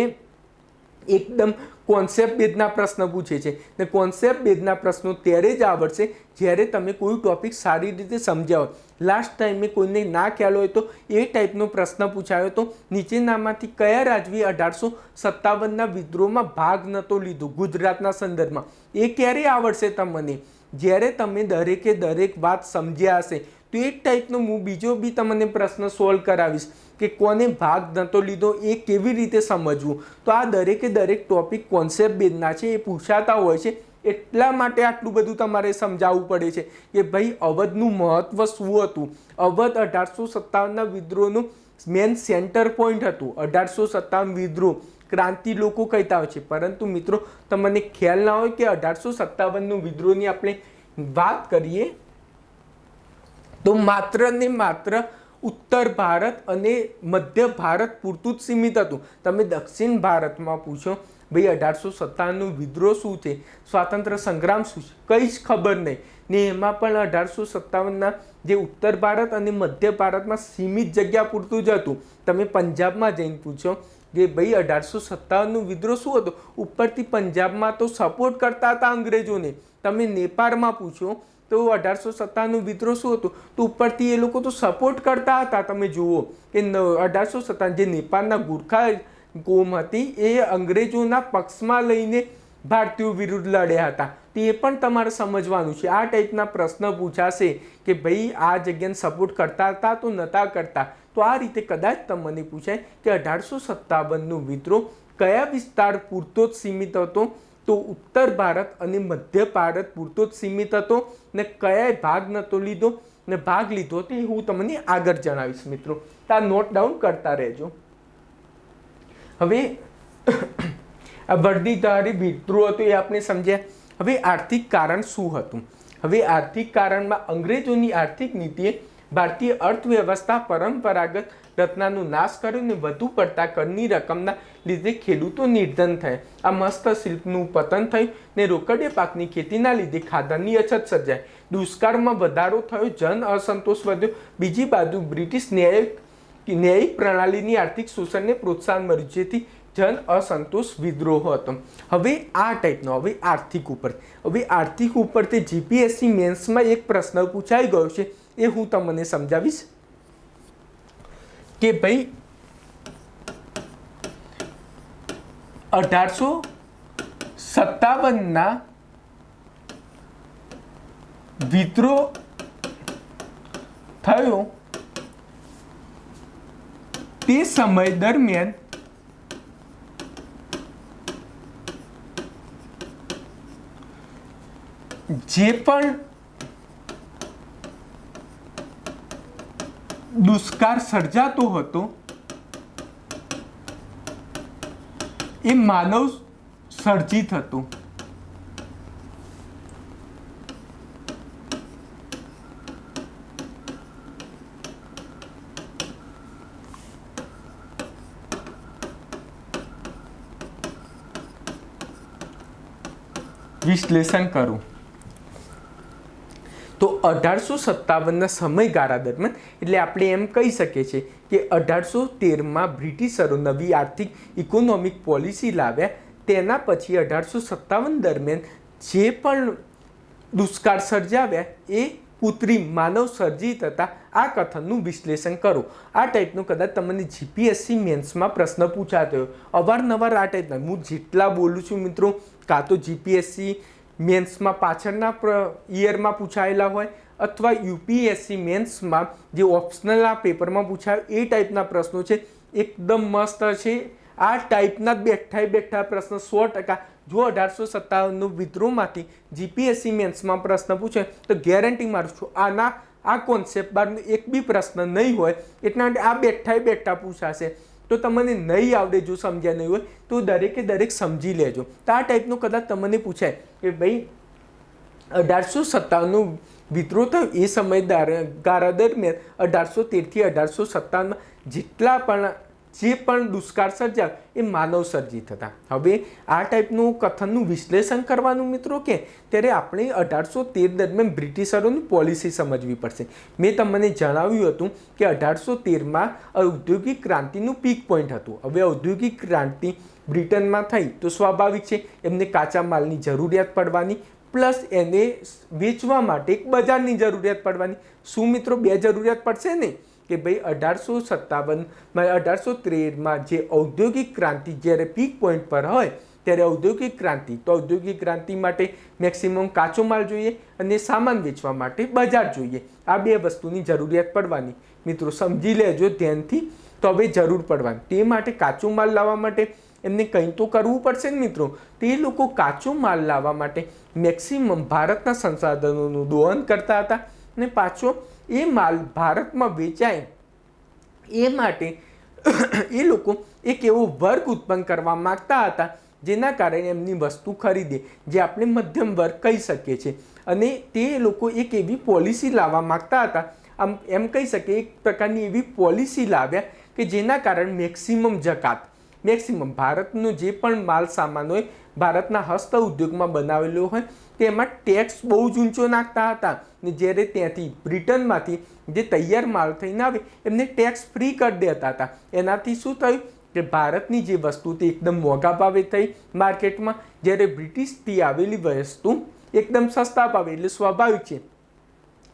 એકદમ કોન્સેપ્ટ બેઝના પ્રશ્ન પૂછે છે. ને કોન્સેપ્ટ બેઝના પ્રશ્નો ત્યારે જ આવડશે જ્યારે તમે કોઈ ટોપિક સારી રીતે સમજ્યા હોય. લાસ્ટ ટાઈમે કોઈને ના ખ્યાલ હોય તો એ ટાઈપનો પ્રશ્ન પૂછાયો તો નીચેનામાંથી કયા રાજવીએ 1857ના વિદ્રોહમાં ભાગ નહોતો લીધો ગુજરાતના સંદર્ભમાં? એ ક્યારે આવડશે તમને? જ્યારે તમે દરેક વાત સમજ્યા હશે. તો એ ટાઈપનો હું બીજો બી તમને પ્રશ્ન સોલ્વ કરાવીશ કે કોને ભાગ નહોતો લીધો, એ કેવી રીતે સમજવું. તો આ દરેક ટોપિક કોન્સેપ્ટ બેઝના છે, એ પૂછાતા હોય છે. એટલા માટે આટલું બધું તમારે સમજાવવું પડે છે કે ભાઈ અવધનું મહત્વ શું હતું. અવધ 1857ના વિદ્રોહનું મેન સેન્ટર પોઈન્ટ હતું. 1857 વિદ્રોહ ક્રાંતિ લોકો કહેતા હોય છે, પરંતુ મિત્રો તમને ખ્યાલ ના હોય કે 1857નું વિદ્રોહની આપણે વાત કરીએ તો માત્ર ને માત્ર ઉત્તર ભારત અને મધ્ય ભારત પૂરતું જ સીમિત હતું. તમે દક્ષિણ ભારતમાં પૂછો ભાઈ 1857નું વિદ્રોહ શું છે, સ્વાતંત્ર્ય સંગ્રામ શું છે, કંઈ જ ખબર નહીં. ને એમાં પણ 1857ના જે ઉત્તર ભારત અને મધ્ય ભારતમાં સીમિત જગ્યા પૂરતું જ હતું. તમે પંજાબમાં જઈને પૂછો કે ભાઈ 1857નું વિદ્રોહ શું હતું, ઉપરથી પંજાબમાં તો સપોર્ટ કરતા હતા અંગ્રેજોને. તમે નેપાળમાં પૂછો તો 1857નું વિદ્રોહ શું હતું, તો ઉપરથી એ લોકો તો સપોર્ટ કરતા હતા. તમે જુઓ કે 1857 જે નેપાળના ગુરખા કોમ હતી એ અંગ્રેજોના પક્ષમાં લઈને ભારતીયો વિરુદ્ધ લડ્યા હતા. તે પણ તમારે સમજવાનું છે. આ ટાઈપના પ્રશ્ન પૂછાશે કે ભાઈ આ જગ્યાને સપોર્ટ કરતા હતા તો નહોતા કરતા. તો આ રીતે કદાચ તમને પૂછાય કે 1857નું વિદ્રોહ કયા વિસ્તાર પૂરતો જ સીમિત હતો, તો ઉત્તર ભારત અને મધ્ય ભારત પૂરતો જ સીમિત હતો. ને કયાય ભાગ નહોતો લીધો, ને ભાગ લીધો તે હું તમને આગળ જણાવીશ મિત્રો. તો આ નોટ ડાઉન કરતા રહેજો. હવે આ વર્દીધારી વિદ્રોહ હતો એ આપણે સમજ્યા. હવે આર્થિક કારણ શું હતું? હવે આર્થિક કારણમાં અંગ્રેજોની આર્થિક નીતિએ ભારતીય અર્થવ્યવસ્થા પરંપરાગત રત્નાનો નાશ કર્યો ને વધુ પડતા કરની રકમના લીધે ખેડૂતો નિર્ધન થયા. આ મસ્ત શિલ્પનું પતન થયું ને રોકડીય પાકની ખેતીના લીધે ખાદ્યની અછત સર્જાઈ. દુષ્કાળમાં વધારો થયો, જન અસંતોષ વધ્યો. બીજી બાજુ બ્રિટિશ ન્યાયિક પ્રણાલીની આર્થિક શોષણને પ્રોત્સાહન મળ્યું, જેથી જન અસંતોષ વિદ્રોહ હતો. હવે આ ટાઈપનો આર્થિક ઉપર તે જીપીએસસી મેન્સમાં એક પ્રશ્ન પૂછાઈ ગયો છે, એ હું તમને સમજાવીશ કે ભાઈ 1857ના વિદ્રોહ થયો તે તે સમય દરમિયાન જે પણ દુષ્કાળ સર્જાતો હતો એ માનવ સર્જિત હતું. વિશ્લેષણ કરું તો 1857ના સમયગાળા દરમિયાન એટલે આપણે એમ કહી શકીએ છીએ કે 1813માં બ્રિટિશરો નવી આર્થિક ઇકોનોમિક પોલિસી લાવ્યા. તેના પછી 1857 દરમિયાન જે પણ દુષ્કાળ સર્જાવ્યા એ કૃત્રિમ માનવ સર્જિત હતા. આ કથનનું વિશ્લેષણ કરો. આ ટાઈપનો કદાચ તમને જીપીએસસી મેન્સમાં પ્રશ્ન પૂછાતો હોય. અવારનવાર આ ટાઈપના હું જેટલા બોલું છું મિત્રો, કાં તો જીપીએસસી મેન્સમાં પાછળના યરમાં પૂછાયેલા હોય અથવા યુપીએસસી મેન્સમાં જે ઓપ્શનલના પેપરમાં પૂછાય એ ટાઈપના પ્રશ્નો છે. એકદમ મસ્ત છે. આ ટાઈપના બેઠા પ્રશ્ન 100%. જો 1857નો વિદ્રોહમાંથી જીપીએસસી મેન્સમાં પ્રશ્ન પૂછે તો ગેરંટી મારું છું આ કોન્સેપ્ટ બારનો એક બી પ્રશ્ન નહીં હોય. એટલા માટે આ બેઠા પૂછાશે. તો તમને નહીં આવડે, જો સમજ્યા નહીં હોય તો દરેક સમજી લેજો. તો આ ટાઈપનું કદાચ તમને પૂછાય કે ભાઈ 1857નો વિદ્રોહ થયો એ સમયગાળા દરમિયાન 1813થી 1857માં જે પણ દુષ્કાળ સર્જાય એ માનવ સર્જિત હતા. હવે આ ટાઈપનું કથનનું વિશ્લેષણ કરવાનું મિત્રો કે ત્યારે આપણે 1813 દરમિયાન બ્રિટિશરોની પોલિસી સમજવી પડશે. મેં તમને જણાવ્યું હતું કે 1813માં ઔદ્યોગિક ક્રાંતિનું પીક પોઈન્ટ હતું. હવે ઔદ્યોગિક ક્રાંતિ બ્રિટનમાં થઈ તો સ્વાભાવિક છે એમને કાચા માલની જરૂરિયાત પડવાની, પ્લસ એને વેચવા માટે એક બજારની જરૂરિયાત પડવાની. શું મિત્રો બે જરૂરિયાત પડશે ને કે ભાઈ 1813માં જે ઔદ્યોગિક ક્રાંતિ જ્યારે પીક પોઈન્ટ પર હોય ત્યારે ઔદ્યોગિક ક્રાંતિ માટે મેક્સિમમ કાચો માલ જોઈએ અને સામાન વેચવા માટે બજાર જોઈએ. આ બે વસ્તુની જરૂરિયાત પડવાની. મિત્રો સમજી લેજો ધ્યાનથી. તો હવે જરૂર પડવાની તે માટે કાચો માલ લાવવા માટે એમને કંઈ તો કરવું પડશે ને મિત્રો. તે લોકો કાચો માલ લાવવા માટે મેક્સિમમ ભારતના સંસાધનોનું દોહન કરતા હતા અને પાછો એ માલ ભારતમાં વેચાય એ માટે એ લોકો એક એવો વર્ગ ઉત્પન્ન કરવા માગતા હતા જેના કારણે એમની વસ્તુ ખરીદે, જે આપણે મધ્યમ વર્ગ કહી શકીએ છીએ. અને તે લોકો એક એવી પોલિસી લાવવા માગતા હતા, આમ એમ કહી શકીએ એક પ્રકારની એવી પોલિસી લાવ્યા કે જેના કારણે મેક્સિમમ ભારતનો જે પણ માલ સામાન હોય ભારતના હસ્ત ઉદ્યોગમાં બનાવેલો હોય તેમાં ટેક્સ બહુ જ ઊંચો નાખતા હતા. ને જ્યારે ત્યાંથી બ્રિટનમાંથી જે તૈયાર માલ થઈને આવે એમને ટેક્સ ફ્રી કરી દેતા હતા. એનાથી શું થયું કે ભારતની જે વસ્તુ તે એકદમ મોંઘા ભાવે થઈ માર્કેટમાં, જ્યારે બ્રિટિશથી આવેલી વસ્તુ એકદમ સસ્તા ભાવે. એટલે સ્વાભાવિક છે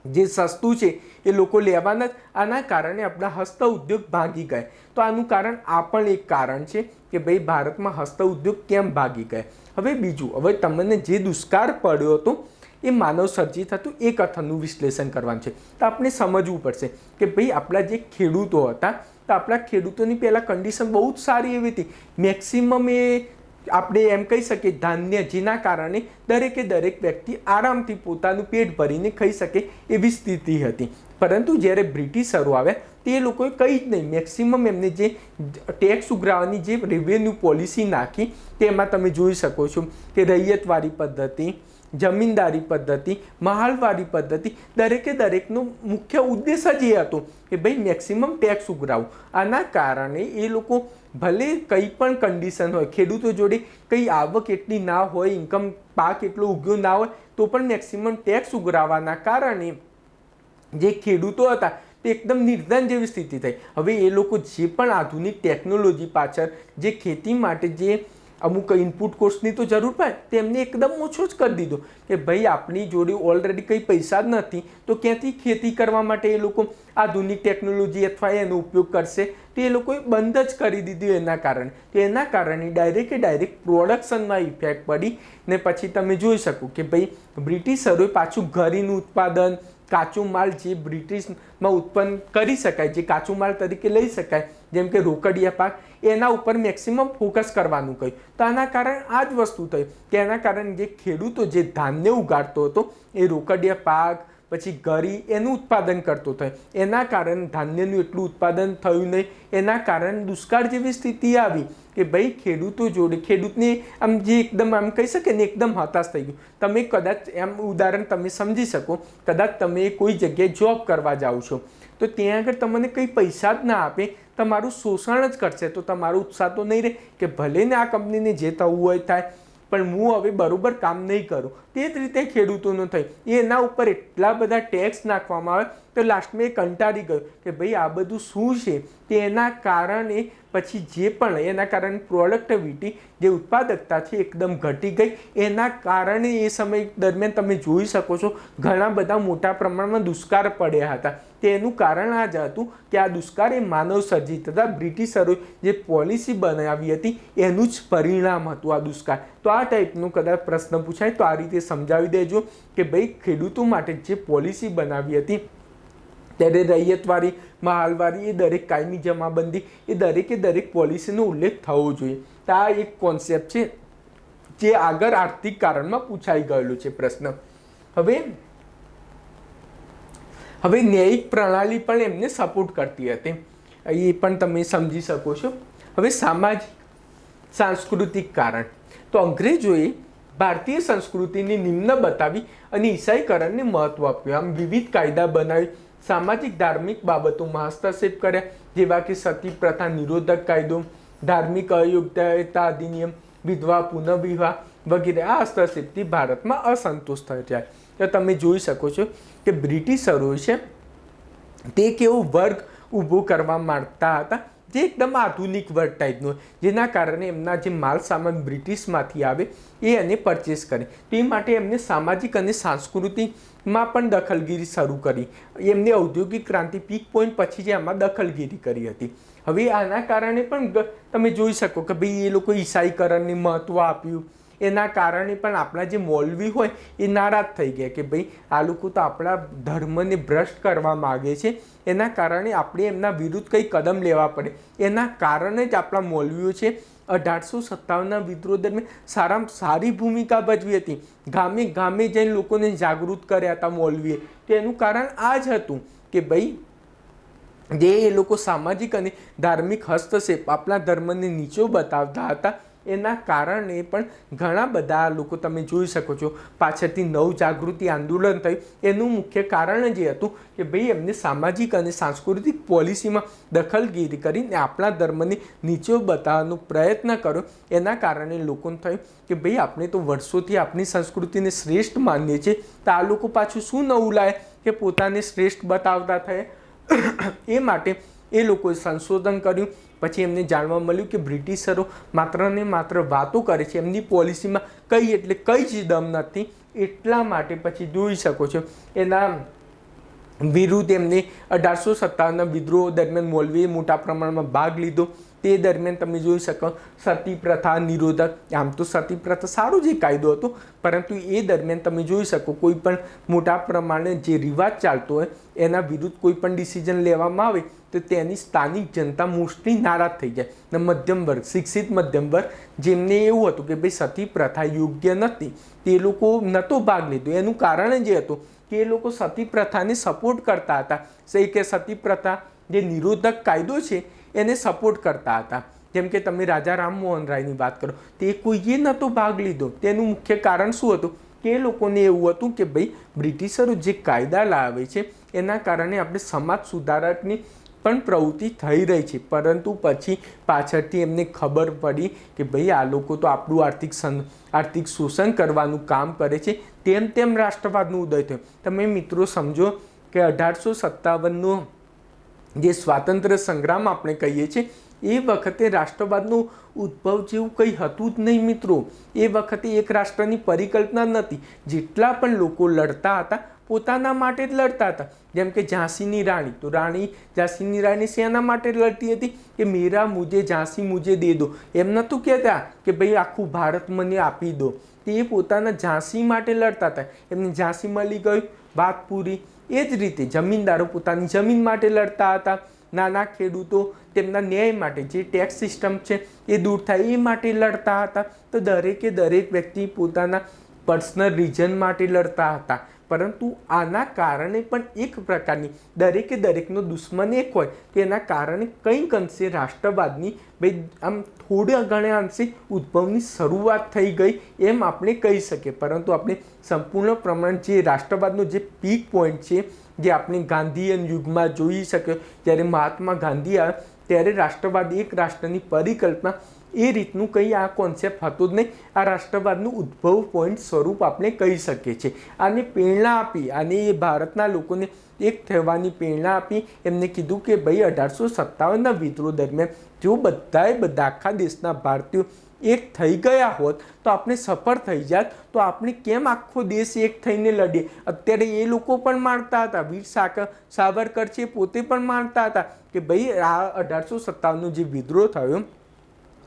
જે સસ્તું છે એ લોકો લેવાના જ. આના કારણે આપણા હસ્ત ઉદ્યોગ ભાગી ગયા. તો આનું કારણ આ પણ એક કારણ છે કે ભાઈ ભારતમાં હસ્ત ઉદ્યોગ કેમ ભાગી ગયા. હવે બીજું, હવે તમને જે દુષ્કાળ પડ્યો હતો એ માનવ સર્જિત હતું એ કથનનું વિશ્લેષણ કરવાનું છે. તો આપણે સમજવું પડશે કે ભાઈ આપણા જે ખેડૂતો હતા તો આપણા ખેડૂતોની પહેલાં કન્ડિશન બહુ જ સારી એવી હતી. મેક્સિમમ એ આપણે એમ કહી શકીએ ધાન્ય, જેના કારણે દરેક વ્યક્તિ આરામથી પોતાનું પેટ ભરીને ખાઈ શકે એવી સ્થિતિ હતી. પરંતુ જ્યારે બ્રિટિશરો આવ્યા તે લોકોએ કંઈ જ નહીં, મેક્સિમમ એમને જે ટેક્સ ઉઘરાવવાની જે રેવન્યુ પોલિસી નાખી તેમાં તમે જોઈ શકો છો કે રૈયતવાળી પદ્ધતિ, જમીનદારી પદ્ધતિ, મહાલવાળી પદ્ધતિ, દરેકનો મુખ્ય ઉદ્દેશ જ એ હતો કે ભાઈ મેક્સિમમ ટેક્સ ઉઘરાવું. આના કારણે એ લોકો ભલે કંઈ પણ કન્ડિશન હોય, ખેડૂતો જોડે કંઈ આવક એટલી ના હોય, ઇન્કમ પાક એટલો ઉગ્યો ના હોય, તો પણ મેક્સિમમ ટેક્સ ઉઘરાવવાના કારણે જે ખેડૂતો હતા તે એકદમ નિર્ધન જેવી સ્થિતિ થઈ. હવે એ લોકો જે પણ આધુનિક ટેકનોલોજી પાછળ જે ખેતી માટે જે અમુક ઇનપુટ કોસ્ટની તો જરૂર પડે તેમને એકદમ ઓછો જ કરી દીધો કે ભાઈ આપણી જોડે ઓલરેડી કંઈ પૈસા જ નથી તો ક્યાંથી ખેતી કરવા માટે એ લોકો આધુનિક ટેકનોલોજી અથવા એનો ઉપયોગ કરશે. તો એ લોકોએ બંધ જ કરી દીધું એના કારણે ડાયરેક્ટ પ્રોડક્શનમાં ઇફેક્ટ પડી. ને પછી તમે જોઈ શકો કે ભાઈ બ્રિટિશરોએ પાછું ઘરેનું ઉત્પાદન, કાચો માલ જે બ્રિટિશમાં ઉત્પન્ન કરી શકાય, જે કાચો માલ તરીકે લઈ શકાય, જેમ કે રોકડિયા પાક, એના ઉપર મેક્સિમમ ફોકસ કરવાનું કહ્યું. તો આના કારણે આ જ વસ્તુ થઈ કે એના કારણે જે ખેડૂતો જે ધાન્ય ઉગાડતો હતો એ રોકડિયા પાક પછી ગરી એનું ઉત્પાદન કરતો થાય, એના કારણે ધાન્યનું એટલું ઉત્પાદન થયું નહીં. એના કારણે દુષ્કાળ જેવી સ્થિતિ આવી કે ભાઈ ખેડૂતો જોડે ખેડૂતને આમ જે એકદમ આમ કહી શકે ને એકદમ હતાશ થઈ ગયું. તમે કદાચ એમ ઉદાહરણ તમે સમજી શકો, કદાચ તમે કોઈ જગ્યાએ જોબ કરવા જાઓ છો તો ત્યાં આગળ તમને કંઈ પૈસા જ ના આપે, તમારું શોષણ જ કરશે, તો તમારો ઉત્સાહ તો નહીં રહે કે ભલે ને આ કંપનીને જે થવું હોય થાય, પણ હું હવે બરાબર કામ નહીં કરું. તે જ રીતે ખેડૂતોનું થઈ, એના ઉપર એટલા બધા ટેક્સ નાખવામાં આવે તો લાસ્ટમાં એ કંટાળી ગયો કે ભાઈ આ બધું શું છે. તેના કારણે પછી જે પણ એના કારણે પ્રોડક્ટિવિટી જે ઉત્પાદકતા છે એકદમ ઘટી ગઈ. એના કારણે એ સમય દરમિયાન તમે જોઈ શકો છો ઘણા બધા મોટા પ્રમાણમાં દુષ્કાળ પડ્યા હતા. તેનું કારણ આ જ હતું કે આ દુષ્કાળ એ માનવ સર્જિત હતા, બ્રિટિશરોએ જે પોલિસી બનાવી હતી એનું જ પરિણામ હતું આ દુષ્કાળ. તો આ ટાઈપનો કદાચ પ્રશ્ન પૂછાય તો આ રીતે સમજાવી દેજો કે ભાઈ ખેડૂતો માટે જે પોલિસી બનાવી હતી ત્યારે રૈયતવાળી માલવાળી એ દરેક કાયમી જમાબંધી એ દરેકે દરેક પોલિસીનો ઉલ્લેખ થવો જોઈએ. તો આ એક કોન્સેપ્ટ છે જે આગળ આર્થિક કારણમાં પૂછાઈ ગયેલું છે પ્રશ્ન. હવે ન્યાયિક પ્રણાલી પણ એમને સપોર્ટ કરતી હતી, એ પણ તમે સમજી શકો છો. હવે સામાજિક સાંસ્કૃતિક કારણ, તો અંગ્રેજોએ ભારતીય સંસ્કૃતિની નિમ્ન બતાવી અને ઈસાઈકરણને મહત્વ આપ્યું. આમ વિવિધ કાયદા બનાવી, સામાજિક ધાર્મિક બાબતોમાં હસ્તક્ષેપ કર્યા, જેવા કે સતી પ્રથા નિરોધક કાયદો, ધાર્મિક અયોગ્યતા અધિનિયમ, વિધવા પુનઃવિવાહ વગેરે. આ હસ્તક્ષેપથી ભારતમાં અસંતોષ થયો. તો તમે જોઈ શકો છો કે બ્રિટિશરો છે તે કેવો વર્ગ ઊભો કરવા માંગતા હતા જે એકદમ આધુનિક વર્ગ ટાઈપનો, જેના કારણે એમના જે માલ સામાન બ્રિટિશમાંથી આવે એ એને પરચેસ કરે. તે માટે એમને સામાજિક અને સાંસ્કૃતિકમાં પણ દખલગીરી શરૂ કરી. એમને ઔદ્યોગિક ક્રાંતિ પીક પોઈન્ટ પછી જે આમાં દખલગીરી કરી હતી. હવે આના કારણે પણ તમે જોઈ શકો કે ભાઈ એ લોકો ઈસાઈકરણને મહત્ત્વ આપ્યું. એના કારણે પણ આપણા જે મૌલવી હોય એ નારાજ થઈ ગયા કે ભાઈ આ લોકો તો આપણા ધર્મને ભ્રષ્ટ કરવા માગે છે, એના કારણે આપણે એમના વિરુદ્ધ કંઈ કદમ લેવા પડે. એના કારણે જ આપણા મૌલવીઓ છે 1857ના વિદ્રોહ દરમિયાન સારામાં સારી ભૂમિકા ભજવી હતી. ગામે ગામે જઈને લોકોને જાગૃત કર્યા હતા મૌલવીએ. તેનું કારણ આ જ હતું કે ભાઈ જે એ લોકો સામાજિક અને ધાર્મિક હસ્તક્ષેપ આપણા ધર્મને નીચો બતાવતા હતા, એના કારણે પણ ઘણા બધા લોકો તમે જોઈ શકો છો પાછળથી નવ જાગૃતિ આંદોલન થયું. એનું મુખ્ય કારણ જ એ હતું કે ભાઈ એમને સામાજિક અને સાંસ્કૃતિક પોલિસીમાં દખલગીરી કરીને આપણા ધર્મને નીચો બતાવવાનો પ્રયત્ન કર્યો. એના કારણે લોકોને થયું કે ભાઈ આપણે તો વર્ષોથી આપણી સંસ્કૃતિને શ્રેષ્ઠ માનીએ છીએ, તો આ લોકો પાછું શું નવું લાય કે પોતાને શ્રેષ્ઠ બતાવતા થયા. એ માટે એ લોકોએ સંશોધન કર્યું. પછી એમને જાણવા મળ્યું કે બ્રિટિશરો માત્ર ને માત્ર વાતો કરે છે, એમની પોલિસીમાં કંઈ એટલે કંઈ જ દમ નથી. એટલા માટે પછી જોઈ શકો છો એના વિરુદ્ધ એમને 1857ના વિદ્રોહ દરમિયાન મૌલવીએ મોટા પ્રમાણમાં ભાગ લીધો. તે દરમિયાન તમે જોઈ શકો સતી પ્રથા નિરોધક, આમ તો સતી પ્રથા સારો જે કાયદો હતો, પરંતુ એ દરમિયાન તમે જોઈ શકો કોઈ પણ મોટા પ્રમાણે જે રિવાજ ચાલતો હોય એના વિરુદ્ધ કોઈ પણ ડિસિઝન લેવામાં આવે તો તેની સ્થાનિક જનતા મોસ્ટલી નારાજ થઈ જાય. ને મધ્યમ વર્ગ, શિક્ષિત મધ્યમ વર્ગ, જેમને એવું હતું કે ભાઈ સતી પ્રથા યોગ્ય નથી, તે લોકો નહોતો ભાગ લીધો. એનું કારણ જે હતું કે એ લોકો સતી પ્રથાને સપોર્ટ કરતા હતા. સહી કે સતી પ્રથા જે નિરોધક કાયદો છે એને સપોર્ટ કરતા હતા. જેમ કે તમે રાજા રામમોહન રાયની વાત કરો, તે કોઈએ નહોતો ભાગ લીધો. તેનું મુખ્ય કારણ શું હતું કે એ લોકોને એવું હતું કે ભાઈ બ્રિટિશરો જે કાયદા લાવે છે એના કારણે આપણે સમાજ સુધારકની પણ પ્રવૃત્તિ થઈ રહી છે. પરંતુ પછી પાછળથી એમને ખબર પડી કે ભાઈ આ લોકો તો આપણું આર્થિક શોષણ કરવાનું કામ કરે છે. તેમ રાષ્ટ્રવાદનું ઉદય થયો. તમે મિત્રો સમજો કે 1857નો જે સ્વાતંત્ર્ય સંગ્રામ આપણે કહીએ છીએ એ વખતે રાષ્ટ્રવાદનો ઉદ્ભવ જેવું કંઈ હતું જ નહીં મિત્રો. એ વખતે એક રાષ્ટ્રની પરિકલ્પના નથી. જેટલા પણ લોકો લડતા હતા પોતાના માટે જ લડતા હતા. જેમ કે ઝાંસીની રાણી, તો ઝાંસીની રાણી શેના માટે લડતી હતી કે મેરા મુજે ઝાંસી મુજે દે દો. એમ નહોતું કહેતા કે ભાઈ આખું ભારત મને આપી દો, તે પોતાના ઝાંસી માટે લડતા હતા. એમને ઝાંસી મળી ગયું, વાત પૂરી. એ જ રીતે જમીનદારો પોતાની જમીન માટે લડતા હતા, નાના ખેડૂતો તેમના ન્યાય માટે, જે ટેક્સ સિસ્ટમ છે એ દૂર થાય એ માટે લડતા હતા. તો દરેક વ્યક્તિ પોતાના પર્સનલ રીઝન માટે લડતા હતા. પરંતુ આના કારણે પણ એક પ્રકારની દરેકનો દુશ્મન એક હોય, તેના કારણે કંઈક અંશે રાષ્ટ્રવાદની ભાઈ આમ થોડા ઘણા અંશે ઉદ્ભવની શરૂઆત થઈ ગઈ એમ આપણે કહી શકીએ. પરંતુ આપણે સંપૂર્ણ પ્રમાણે જે રાષ્ટ્રવાદનો જે પીક પોઈન્ટ છે, જે આપણે ગાંધીયન યુગમાં જોઈ શકીએ, જ્યારે મહાત્મા ગાંધી આવ્યા ત્યારે રાષ્ટ્રવાદ એક રાષ્ટ્રની પરિકલ્પના એ રીતનું કંઈ આ કોન્સેપ્ટ હતો જ નહીં. આ રાષ્ટ્રવાદનું ઉદ્ભવ પોઈન્ટ સ્વરૂપ આપણે કહી શકીએ છીએ. આને પ્રેરણા આપી, આને એ ભારતના લોકોને એક થવાની પ્રેરણા આપી. એમને કીધું કે ભાઈ 1857ના વિદ્રોહ દરમિયાન જો બધા આખા દેશના ભારતીયો એક થઈ ગયા હોત તો આપણે સફળ થઈ જાત. તો આપણે કેમ આખો દેશ એક થઈને લડીએ? અત્યારે એ લોકો પણ માનતા હતા, વીર સાવરકર છે પોતે પણ માનતા હતા કે ભાઈ આ 1857નો જે વિદ્રોહ થયો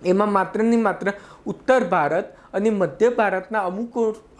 એમાં માત્ર ને માત્ર ઉત્તર ભારત અને મધ્ય ભારતના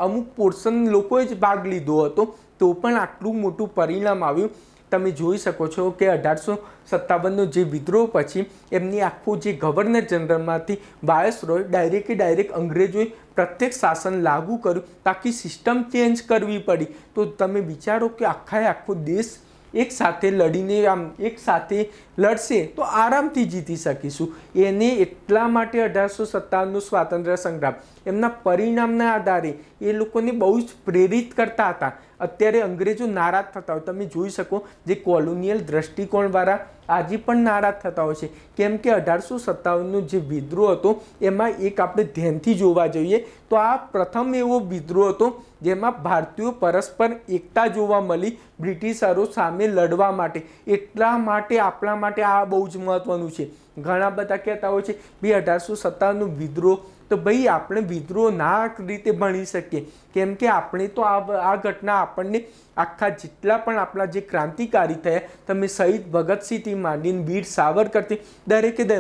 અમુક પોર્શન લોકોએ જ ભાગ લીધો હતો, તો પણ આટલું મોટું પરિણામ આવ્યું. તમે જોઈ શકો છો કે 1857નો જે વિદ્રોહ પછી એમની આખું જે ગવર્નર જનરલમાંથી વાયસરોય ડાયરેક્ટ અંગ્રેજોએ પ્રત્યક્ષ શાસન લાગુ કર્યું, તાકી સિસ્ટમ ચેન્જ કરવી પડી. તો તમે વિચારો કે આખો દેશ એક સાથે લડીને એક સાથે લડશે તો આરામથી જીતી શકીશું. એને એટલા માટે 1857નું સ્વાતંત્ર્ય સંગ્રામ એમના પરિણામના આધારે એ લોકોને બહુ જ પ્રેરિત કરતા હતા. અત્યારે અંગ્રેજો નારાજ થતા હોય, તમે જોઈ શકો જે કોલોનિયલ દ્રષ્ટિકોણવાળા આજે પણ નારાજ થતા હોય છે. કેમ કે 1857નો જે વિદ્રોહ હતો એમાં એક આપણે ધ્યાનથી જોવા જોઈએ તો આ પ્રથમ એવો વિદ્રોહ હતો જેમાં ભારતીયો પરસ્પર એકતા જોવા મળી બ્રિટિશરો સામે લડવા માટે. એટલા માટે આપણા માટે આ બહુ જ મહત્વનું છે. ઘણા બધા કહેતા હોય છે ભાઈ 1857નો વિદ્રોહ, તો ભાઈ આપણે વિદ્રોહ ના રીતે ભણી શકીએ, કેમ કે આપણે તો આ ઘટના આપણને આખા જેટલા પણ આપણા જે ક્રાંતિકારી થયા, તમે શહીદ ભગતસિંહથી માંડીને વીર સાવરકરથી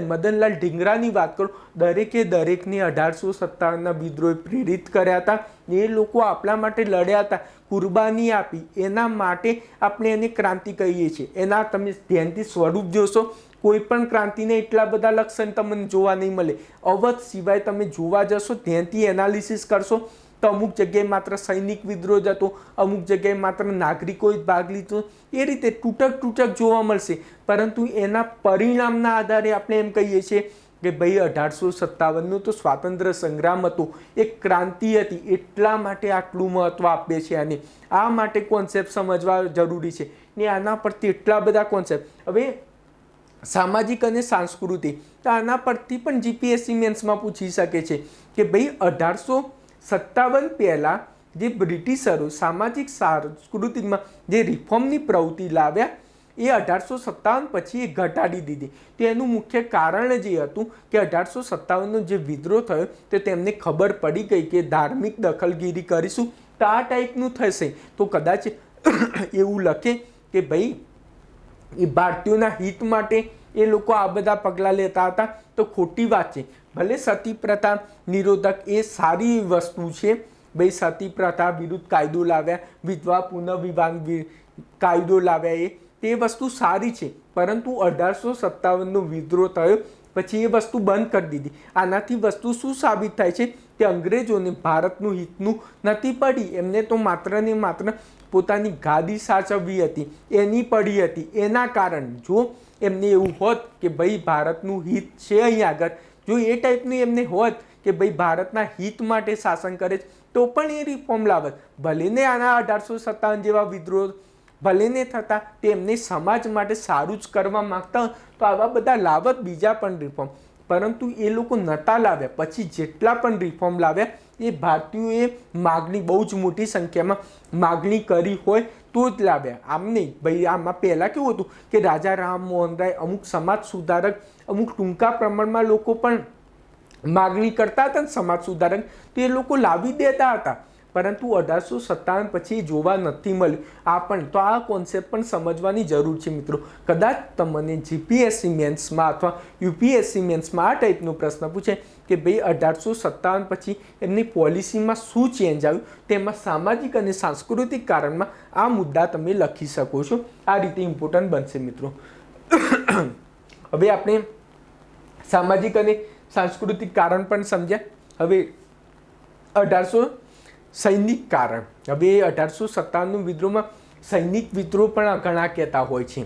મદનલાલ ઢીંગરાની વાત કરો, દરેકને 1857ના વિદ્રોહે પ્રેરિત કર્યા હતા. એ લોકો આપણા માટે લડ્યા હતા, કુરબાની આપી. એના માટે આપણે એને ક્રાંતિ કહીએ છીએ. એના તમે ધ્યાનથી સ્વરૂપ જોશો, કોઈ પણ ક્રાંતિને એટલા બધા લક્ષણ તમને જોવા નહીં મળે. અવધ સિવાય તમે જોવા જશો, ધ્યાનથી એનાલિસિસ કરશો તો અમુક જગ્યાએ માત્ર સૈનિક વિદ્રોહ જ હતો, અમુક જગ્યાએ માત્ર નાગરિકોએ જ ભાગ લીધો, એ રીતે તૂટક જોવા મળશે. પરંતુ એના પરિણામના આધારે આપણે એમ કહીએ છીએ કે ભાઈ 1857નો તો સ્વાતંત્ર્ય સંગ્રામ હતો, એક ક્રાંતિ હતી, એટલા માટે આટલું મહત્વ આપે છે. અને આ માટે કોન્સેપ્ટ સમજવા જરૂરી છે ને આના પરથી એટલા બધા કોન્સેપ્ટ. હવે સામાજિક અને સાંસ્કૃતિક, તો આના પરથી પણ જીપીએસસી મેન્સમાં પૂછી શકે છે કે ભાઈ 1857 પહેલાં જે બ્રિટિશરો સામાજિક સાંસ્કૃતિકમાં જે રિફોર્મની પ્રવૃત્તિ લાવ્યા એ 1857 પછી એ ઘટાડી દીધી. તો એનું મુખ્ય કારણ જ એ હતું કે 1857નો જે વિદ્રોહ થયો તો તેમને ખબર પડી ગઈ કે ધાર્મિક દખલગીરી કરીશું તો આ ટાઈપનું થશે. તો કદાચ એવું લખે કે ભાઈ એ ભારતીયોના હિત માટે એ લોકો આ બધા પગલાં લેતા હતા, તો ખોટી વાત છે. ભલે સતી પ્રથા નિરોધક એ સારી વસ્તુ છે, ભાઈ સતી પ્રથા વિરુદ્ધ કાયદો લાવ્યા, વિધવા પુનઃવિવાહ કાયદો લાવ્યા, એ વસ્તુ સારી છે. પરંતુ 1857નો વિદ્રોહ થયો પછી એ વસ્તુ બંધ કરી દીધી. આનાથી વસ્તુ શું સાબિત થાય છે કે અંગ્રેજોને ભારતનું હિતનું નથી પડી, એમને તો માત્ર ને માત્ર પોતાની ગાદી સાચવવી હતી, એની પડી હતી. એના કારણે જો એમને એવું હોત કે ભાઈ ભારતનું હિત છે અહીં આગળ, જો એ ટાઈપનું એમને હોત કે ભાઈ ભારતના હિત માટે શાસન કરે તો પણ એ રિફોર્મ લાવત. ભલે ને આના 1857 જેવા વિદ્રોહ ભલે ને થતા, તે એમને સમાજ માટે સારું જ કરવા માગતા તો આવા બધા લાવત બીજા પણ રિફોર્મ. પરંતુ એ લોકો નહોતા લાવ્યા. પછી જેટલા પણ રિફોર્મ લાવ્યા એ ભારતીયોએ માગણી બહુ જ મોટી સંખ્યામાં માગણી કરી હોય તો જ લાવ્યા. આમ નહીં ભાઈ, આમાં પહેલાં કેવું હતું કે રાજા રામમોહન રાય, અમુક સમાજ સુધારક, અમુક ટૂંકા પ્રમાણમાં લોકો પણ માગણી કરતા હતા ને સમાજ સુધારક, તો એ લોકો લાવી દેતા હતા. પરંતુ 1857 પછી જોવા નથી મળ્યું. તો આ કોન્સેપ્ટ પણ સમજવાની જરૂર છે મિત્રો. કદાચ તમને જીપીએસસી મેન્સમાં અથવા યુપીએસસી મેન્સમાં આ ટાઈપનો પ્રશ્ન પૂછે કે ભાઈ 1857 પછી એમની પોલિસીમાં શું ચેન્જ આવ્યું, તેમાં સામાજિક અને સાંસ્કૃતિક કારણમાં આ મુદ્દા તમે લખી શકો છો. આ રીતે ઇમ્પોર્ટન્ટ બનશે મિત્રો. હવે આપણે સામાજિક અને સાંસ્કૃતિક કારણ પણ સમજ્યા. હવે સૈનિક કારણ. હવે 1857 વિદ્રોહમાં સૈનિક વિદ્રોહ પણ ઘણા કહેતા હોય છે.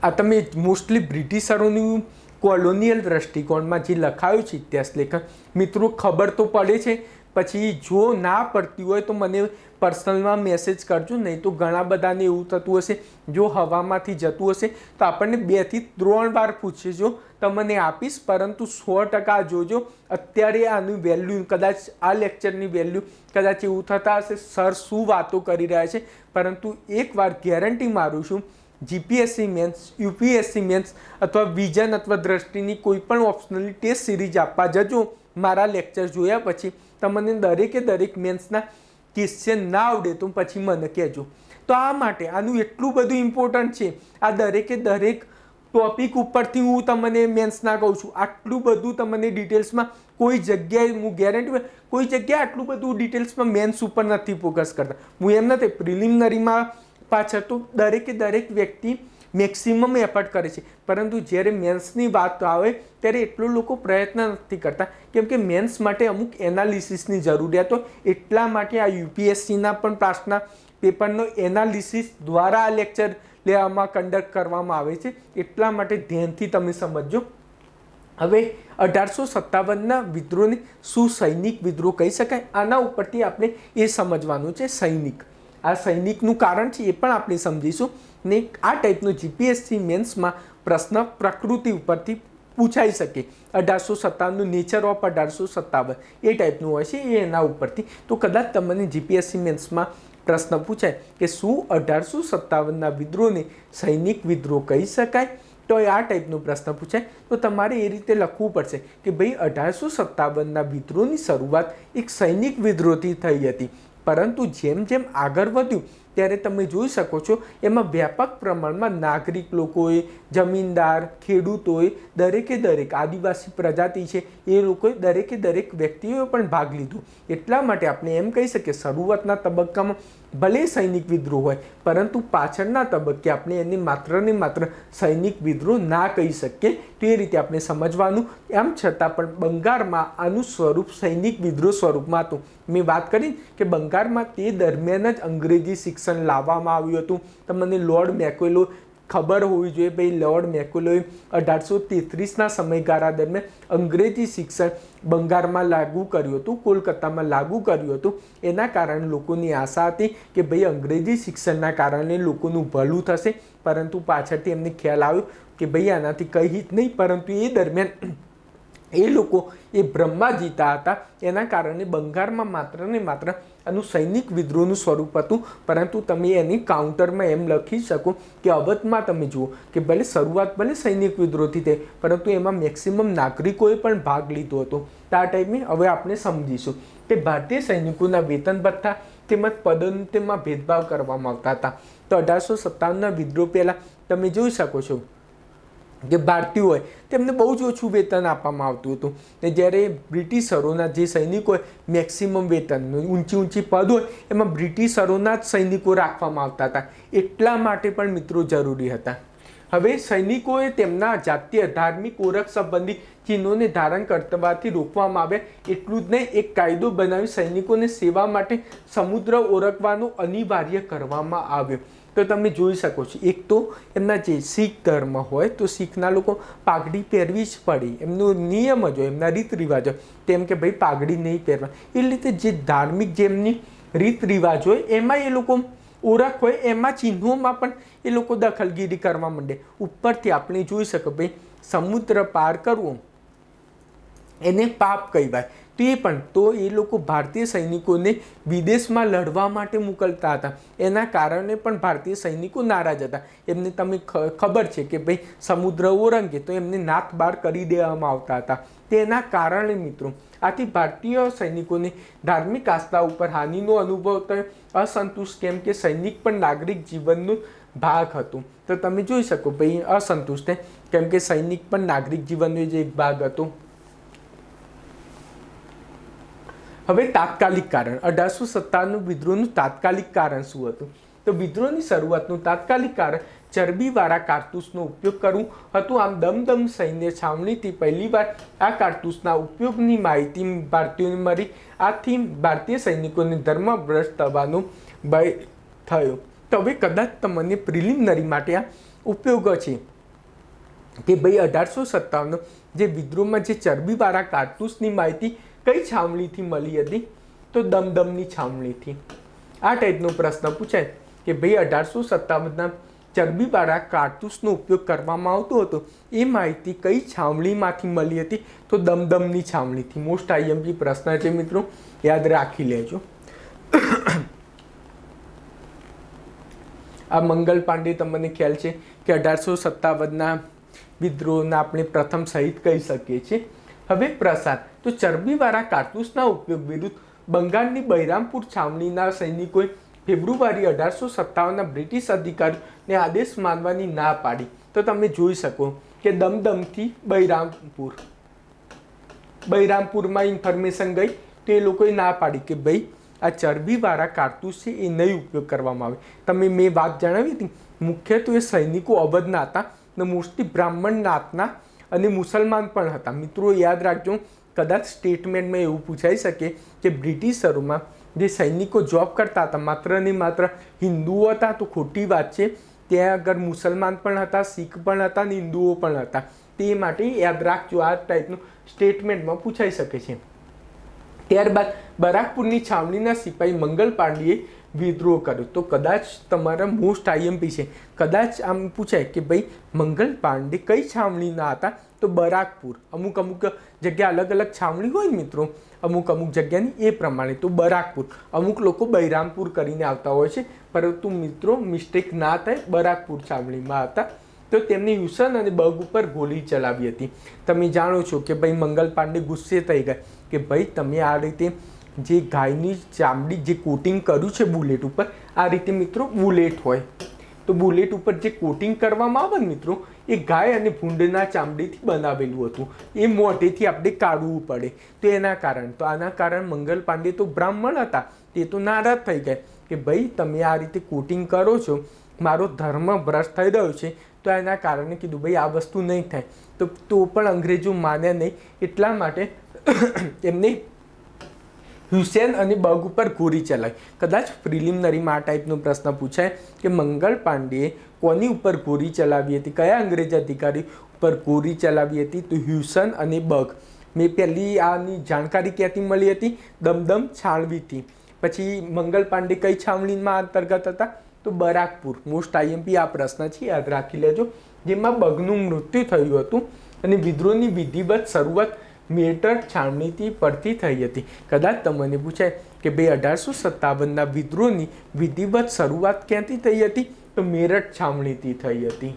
આ તમે મોસ્ટલી બ્રિટિશરોનું કોલોનિયલ દ્રષ્ટિકોણમાં જે લખાયું છે ઇતિહાસ લેખન મિત્રો ખબર તો પડે છે. પછી જો ના પડતી હોય તો મને પર્સનલમાં મેસેજ કરજો, નહીં તો ઘણા બધાને એવું થતું હશે જો હવામાંથી જતું હશે તો આપણને 2 થી 3 વાર પૂછજો તો મને આપીશ. પરંતુ 100% જોજો અત્યારે આનું વેલ્યુ કદાચ આ લેક્ચરની વેલ્યુ કદાચ એવું થતા હશે સર શું વાતો કરી રહ્યા છે, પરંતુ એકવાર ગેરંટી મારું છું જીપીએસસી મેન્સ, યુપીએસસી મેન્સ અથવા વિઝન અથવા દ્રષ્ટિની કોઈ પણ ઓપ્શનલી ટેસ્ટ સિરીઝ આપવા જજો. મારા લેક્ચર જોયા પછી તમને દરેકે દરેક મેન્સના ક્વેશ્ચન ના આવડે તો પછી મને કહેજો. તો આ માટે આનું એટલું બધું ઇમ્પોર્ટન્ટ છે. આ દરેકે દરેક ટોપિક ઉપરથી હું તમને મેન્સના કહું છું. આટલું બધું તમને ડિટેલ્સમાં કોઈ જગ્યાએ હું ગેરંટી કોઈ જગ્યાએ આટલું બધું ડિટેલ્સમાં મેન્સ ઉપર નથી ફોકસ કરતા. હું એમ નથી પ્રિલિમિનરીમાં પાછળ તો દરેકે દરેક વ્યક્તિ મેક્સિમમ એફર્ટ કરે છે, પરંતુ જ્યારે મેન્સની વાત આવે ત્યારે એટલો લોકો પ્રયત્ન નથી કરતા કેમ કે મેન્સ માટે અમુક એનાલિસિસની જરૂરિયાત હોય. એટલા માટે આ યુપીએસસીના પણ પાસના પેપરનો એનાલિસિસ દ્વારા આ લેક્ચર લેવામાં કન્ડક્ટ કરવામાં આવે છે. એટલા માટે ધ્યાનથી તમે સમજજો. હવે 1857ના વિદ્રોહને શું સૈનિક વિદ્રોહ કહી શકાય? આના ઉપરથી આપણે એ સમજવાનું છે સૈનિક. આ સૈનિકનું કારણ છે એ પણ આપણે સમજીશું. ને આ ટાઈપનો જીપીએસસી મેન્સમાં પ્રશ્ન પ્રકૃતિ ઉપરથી પૂછાઈ શકે. 1857નું નેચર ઓફ 1857 એ ટાઈપનું હોય છે એ એના ઉપરથી. તો કદાચ તમને જીપીએસસી મેન્સમાં પ્રશ્ન પૂછાય કે શું 1857ના વિદ્રોહને સૈનિક વિદ્રોહ કહી શકાય, તો આ ટાઈપનો પ્રશ્ન પૂછાય તો તમારે એ રીતે લખવું પડશે કે ભાઈ 1857ના વિદ્રોહની શરૂઆત એક સૈનિક વિદ્રોહથી થઈ હતી, પરંતુ જેમ જેમ આગળ વધ્યું ત્યારે તમે જોઈ શકો છો એમાં વ્યાપક પ્રમાણમાં નાગરિક લોકોએ, જમીનદાર, ખેડૂતોએ, દરેકે દરેક આદિવાસી પ્રજાતિ છે એ લોકોએ દરેકે દરેક વ્યક્તિઓએ પણ ભાગ લીધો. એટલા માટે આપણે એમ કહી શકીએ શરૂઆતના તબક્કામાં ભલે સૈનિક વિદ્રોહ હોય પરંતુ પાછળના તબક્કે આપણે એને માત્ર ને માત્ર સૈનિક વિદ્રોહ ના કહી શકીએ. તો એ રીતે આપણે સમજવાનું. એમ છતાં પણ બંગાળમાં આનું સ્વરૂપ સૈનિક વિદ્રોહ સ્વરૂપમાં હતું. મેં વાત કરી કે બંગાળમાં તે દરમિયાન જ અંગ્રેજી શિક્ષણ લાવવામાં આવ્યું હતું. તમને લોર્ડ મેકોલે ખબર હોવી જોઈએ ભાઈ લોર્ડ મેકોલેએ 1833ના સમયગાળા દરમિયાન અંગ્રેજી શિક્ષણ બંગાળમાં લાગુ કર્યું હતું, કોલકાતામાં લાગુ કર્યું હતું. એના કારણે લોકોની આશા હતી કે ભાઈ અંગ્રેજી શિક્ષણના કારણે લોકોનું ભલું થશે, પરંતુ પાછળથી એમને ખ્યાલ આવ્યો કે ભાઈ આનાથી કંઈ હિત નહીં. પરંતુ એ દરમિયાન એ લોકો એ ભ્રમમાં જીતા હતા. એના કારણે બંગાળમાં માત્ર ને માત્ર આનું સૈનિક વિદ્રોહનું સ્વરૂપ હતું. પરંતુ તમે એની કાઉન્ટરમાં એમ લખી શકો કે અવધમાં તમે જુઓ કે ભલે શરૂઆત ભલે સૈનિક વિદ્રોહથી થઈ પરંતુ એમાં મેક્સિમમ નાગરિકોએ પણ ભાગ લીધો હતો. તો આ ટાઈમે હવે આપણે સમજીશું કે ભારતીય સૈનિકોના વેતન ભથ્થા તેમજ પદોન્નતિમાં ભેદભાવ કરવામાં આવતા હતા. તો 1857ના વિદ્રોહ પહેલાં તમે જોઈ શકો છો કે ભારતીયો હોય તેમને બહુ જ ઓછું વેતન આપવામાં આવતું હતું. ને જ્યારે બ્રિટિશરોના જે સૈનિકો મેક્સિમમ વેતન ઊંચી પદ હોય એમાં બ્રિટિશરોના જ સૈનિકો રાખવામાં આવતા હતા. એટલા માટે પણ મિત્રો જરૂરી હતા. હવે સૈનિકોએ તેમના જાતીય ધાર્મિક ઓળખ સંબંધી ચિહ્નોને ધારણ કરવાથી રોકવામાં આવ્યા. એટલું જ નહીં, એક કાયદો બનાવી સૈનિકોને સેવા માટે સમુદ્ર ઓળખવાનો અનિવાર્ય કરવામાં આવ્યો. તો તમે જોઈ શકો છો એક તો એમના જે શીખ ધર્મ હોય તો શીખના લોકો પાઘડી પહેરવી જ પડે, એમનો નિયમ જ હોય, એમના રીત રિવાજ હોય. તેમ કે ભાઈ પાઘડી નહીં પહેરવા એ રીતે જે ધાર્મિક જે એમની રીત રિવાજ હોય એમાં એ લોકો ઓળખ હોય એમાં ચિહ્નોમાં પણ એ લોકો દખલગીરી કરવા માંડે. ઉપરથી આપણે જોઈ શકો ભાઈ સમુદ્ર પાર કરવો એને પાપ કહેવાય. તો એ પણ તો એ લોકો ભારતીય સૈનિકોને વિદેશમાં લડવા માટે મોકલતા હતા. એના કારણે પણ ભારતીય સૈનિકો નારાજ હતા. એમને તમે ખબર છે કે ભાઈ સમુદ્ર ઓળંગે તો એમને નાથ બાર કરી દેવામાં આવતા હતા. તેના કારણે મિત્રો આથી ભારતીય સૈનિકોને ધાર્મિક આસ્થા ઉપર હાનિનો અનુભવ થયો. અસંતુષ્ટ કેમ કે સૈનિક પણ નાગરિક જીવનનો ભાગ હતું. તો તમે જોઈ શકો ભાઈ અસંતુષ્ટ કેમ કે સૈનિક પણ નાગરિક જીવનનો જ એક ભાગ હતો. હવે તાત્કાલિક કારણ 1857 વિદ્રોહનું તાત્કાલિક કારણ શું હતું? તો વિદ્રોહની શરૂઆતનું તાત્કાલિક કારણ ચરબીવાળા કારતૂસનો ઉપયોગ કરવું હતું. આમ દમદમ સૈન્ય છાવણીથી પહેલીવાર આ કારતૂસના ઉપયોગની માહિતી ભારતીયોને મળી. આથી ભારતીય સૈનિકોને ધર્મભ્રષ્ટ થવાનો ભય થયો. તો હવે કદાચ તમને પ્રિલિમિનરી માટે આ ઉપયોગ છે કે ભાઈ 1857 જે વિદ્રોહમાં જે ચરબીવાળા કારતૂસની માહિતી કઈ છાવણીથી મળી હતી? તો દમદમની છાવણીથી. આ ટાઈપનો પ્રશ્ન પૂછાય કે ભાઈ 1857ના ચરબીવાળા કારતૂસનો ઉપયોગ કરવામાં આવતો હતો એ માહિતી કઈ છાવણીમાંથી મળી હતી? તો દમદમની છાવણીથી. મોસ્ટ આઈએમપી પ્રશ્ન છે મિત્રો, યાદ રાખી લેજો. આ મંગલ પાંડે તમને ખ્યાલ છે કે 1857ના વિદ્રોહના આપણે પ્રથમ શહીદ કહી શકીએ છીએ. હવે પ્રસાર તો ચરબીવાળા કારતૂસના ઉપયોગ વિરુદ્ધ બંગાળની બહેરામપુર છાવણીના સૈનિકોએ ફેબ્રુઆરી 1857ના બ્રિટિશ અધિકારીઓને આદેશ માનવાની ના પાડી. તો તમે જોઈ શકો કે દમદમથી બહેરામપુરમાં ઇન્ફોર્મેશન ગઈ તો એ લોકોએ ના પાડી કે ભાઈ આ ચરબીવાળા કારતૂસ છે એ નહીં ઉપયોગ કરવામાં આવે. મેં વાત જણાવી હતી મુખ્યત્વે સૈનિકો અવધના હતા અને મોસ્ટલી બ્રાહ્મણ નાતના અને મુસલમાન પણ હતા. મિત્રો યાદ રાખજો, કદાચ સ્ટેટમેન્ટમાં એવું પૂછાઈ શકે કે બ્રિટિશરોમાં જે સૈનિકો જોબ કરતા હતા માત્ર ને માત્ર હિન્દુઓ હતા. તો ખોટી વાત છે. ત્યાં આગળ મુસલમાન પણ હતા, શીખ પણ હતા અને હિન્દુઓ પણ હતા. તે માટે યાદ રાખજો, આ ટાઈપનું સ્ટેટમેન્ટમાં પૂછાઈ શકે છે. ત્યારબાદ બરાકપુરની છાવણીના સિપાહી મંગલ પાંડેએ વિદ્રોહ કર્યો. તો કદાચ તમારા મોસ્ટ આઈએમપી છે, કદાચ આમ પૂછાય કે ભાઈ મંગલ પાંડે કઈ છાવણીના હતા? તો બરાકપુર. અમુક જગ્યા અલગ અલગ છાવણી હોય ને મિત્રો, અમુક જગ્યાની એ પ્રમાણે. તો બરાકપુર, અમુક લોકો બહેરામપુર કરીને આવતા હોય છે, પરંતુ મિત્રો મિસ્ટેક ના થાય, બરાકપુર છાવણીમાં હતા. તો તેમને યુસન અને બગ ઉપર ગોળી ચલાવી હતી. તમે જાણો છો કે ભાઈ મંગલ પાંડે ગુસ્સે થઈ ગયા કે ભાઈ તમે આ રીતે જે ગાયની ચામડી જે કોટિંગ કર્યું છે બુલેટ ઉપર, આ રીતે મિત્રો બુલેટ હોય તો બુલેટ ઉપર જે કોટિંગ કરવામાં આવે ને મિત્રો, એ ગાય અને ભૂંડના ચામડીથી બનાવેલું હતું. એ મોઢેથી આપણે કાઢવું પડે. તો આના કારણે મંગલ પાંડે તો બ્રાહ્મણ હતા, તે તો નારાજ થઈ ગયા કે ભાઈ તમે આ રીતે કોટિંગ કરો છો, મારો ધર્મ ભ્રષ્ટ થઈ રહ્યો છે. તો એના કારણે કીધું ભાઈ આ વસ્તુ નહીં થાય. તો પણ અંગ્રેજો માન્યા નહીં. એટલા માટે એમને હુસેન અને બગ ઉપર ગોળી ચલાવી. કદાચ પ્રિલિમિનરીમાં આ ટાઈપનો પ્રશ્ન પૂછાય કે મંગલ પાંડેએ કોની ઉપર ગોળી ચલાવી હતી, કયા અંગ્રેજ અધિકારી ઉપર ગોળી ચલાવી હતી? તો હ્યુસન અને બગ. મેં પહેલી આની જાણકારી ક્યાંથી મળી હતી? દમદમ છાવણીથી. પછી મંગલ પાંડે કઈ છાવણીમાં અંતર્ગત હતા? તો બરાકપુર. મોસ્ટ આઈએમપી આ પ્રશ્ન છે, યાદ રાખી લેજો. જેમાં બગનું મૃત્યુ થયું હતું અને વિદ્રોહની વિધિવત શરૂઆત મેરઠ છાવણીથી પરથી થઈ હતી. કદાચ તમને પૂછાય કે ભાઈ 1857ના વિદ્રોહની વિધિવત શરૂઆત ક્યાંથી થઈ હતી? તો મેરઠ છાવણીથી થઈ હતી.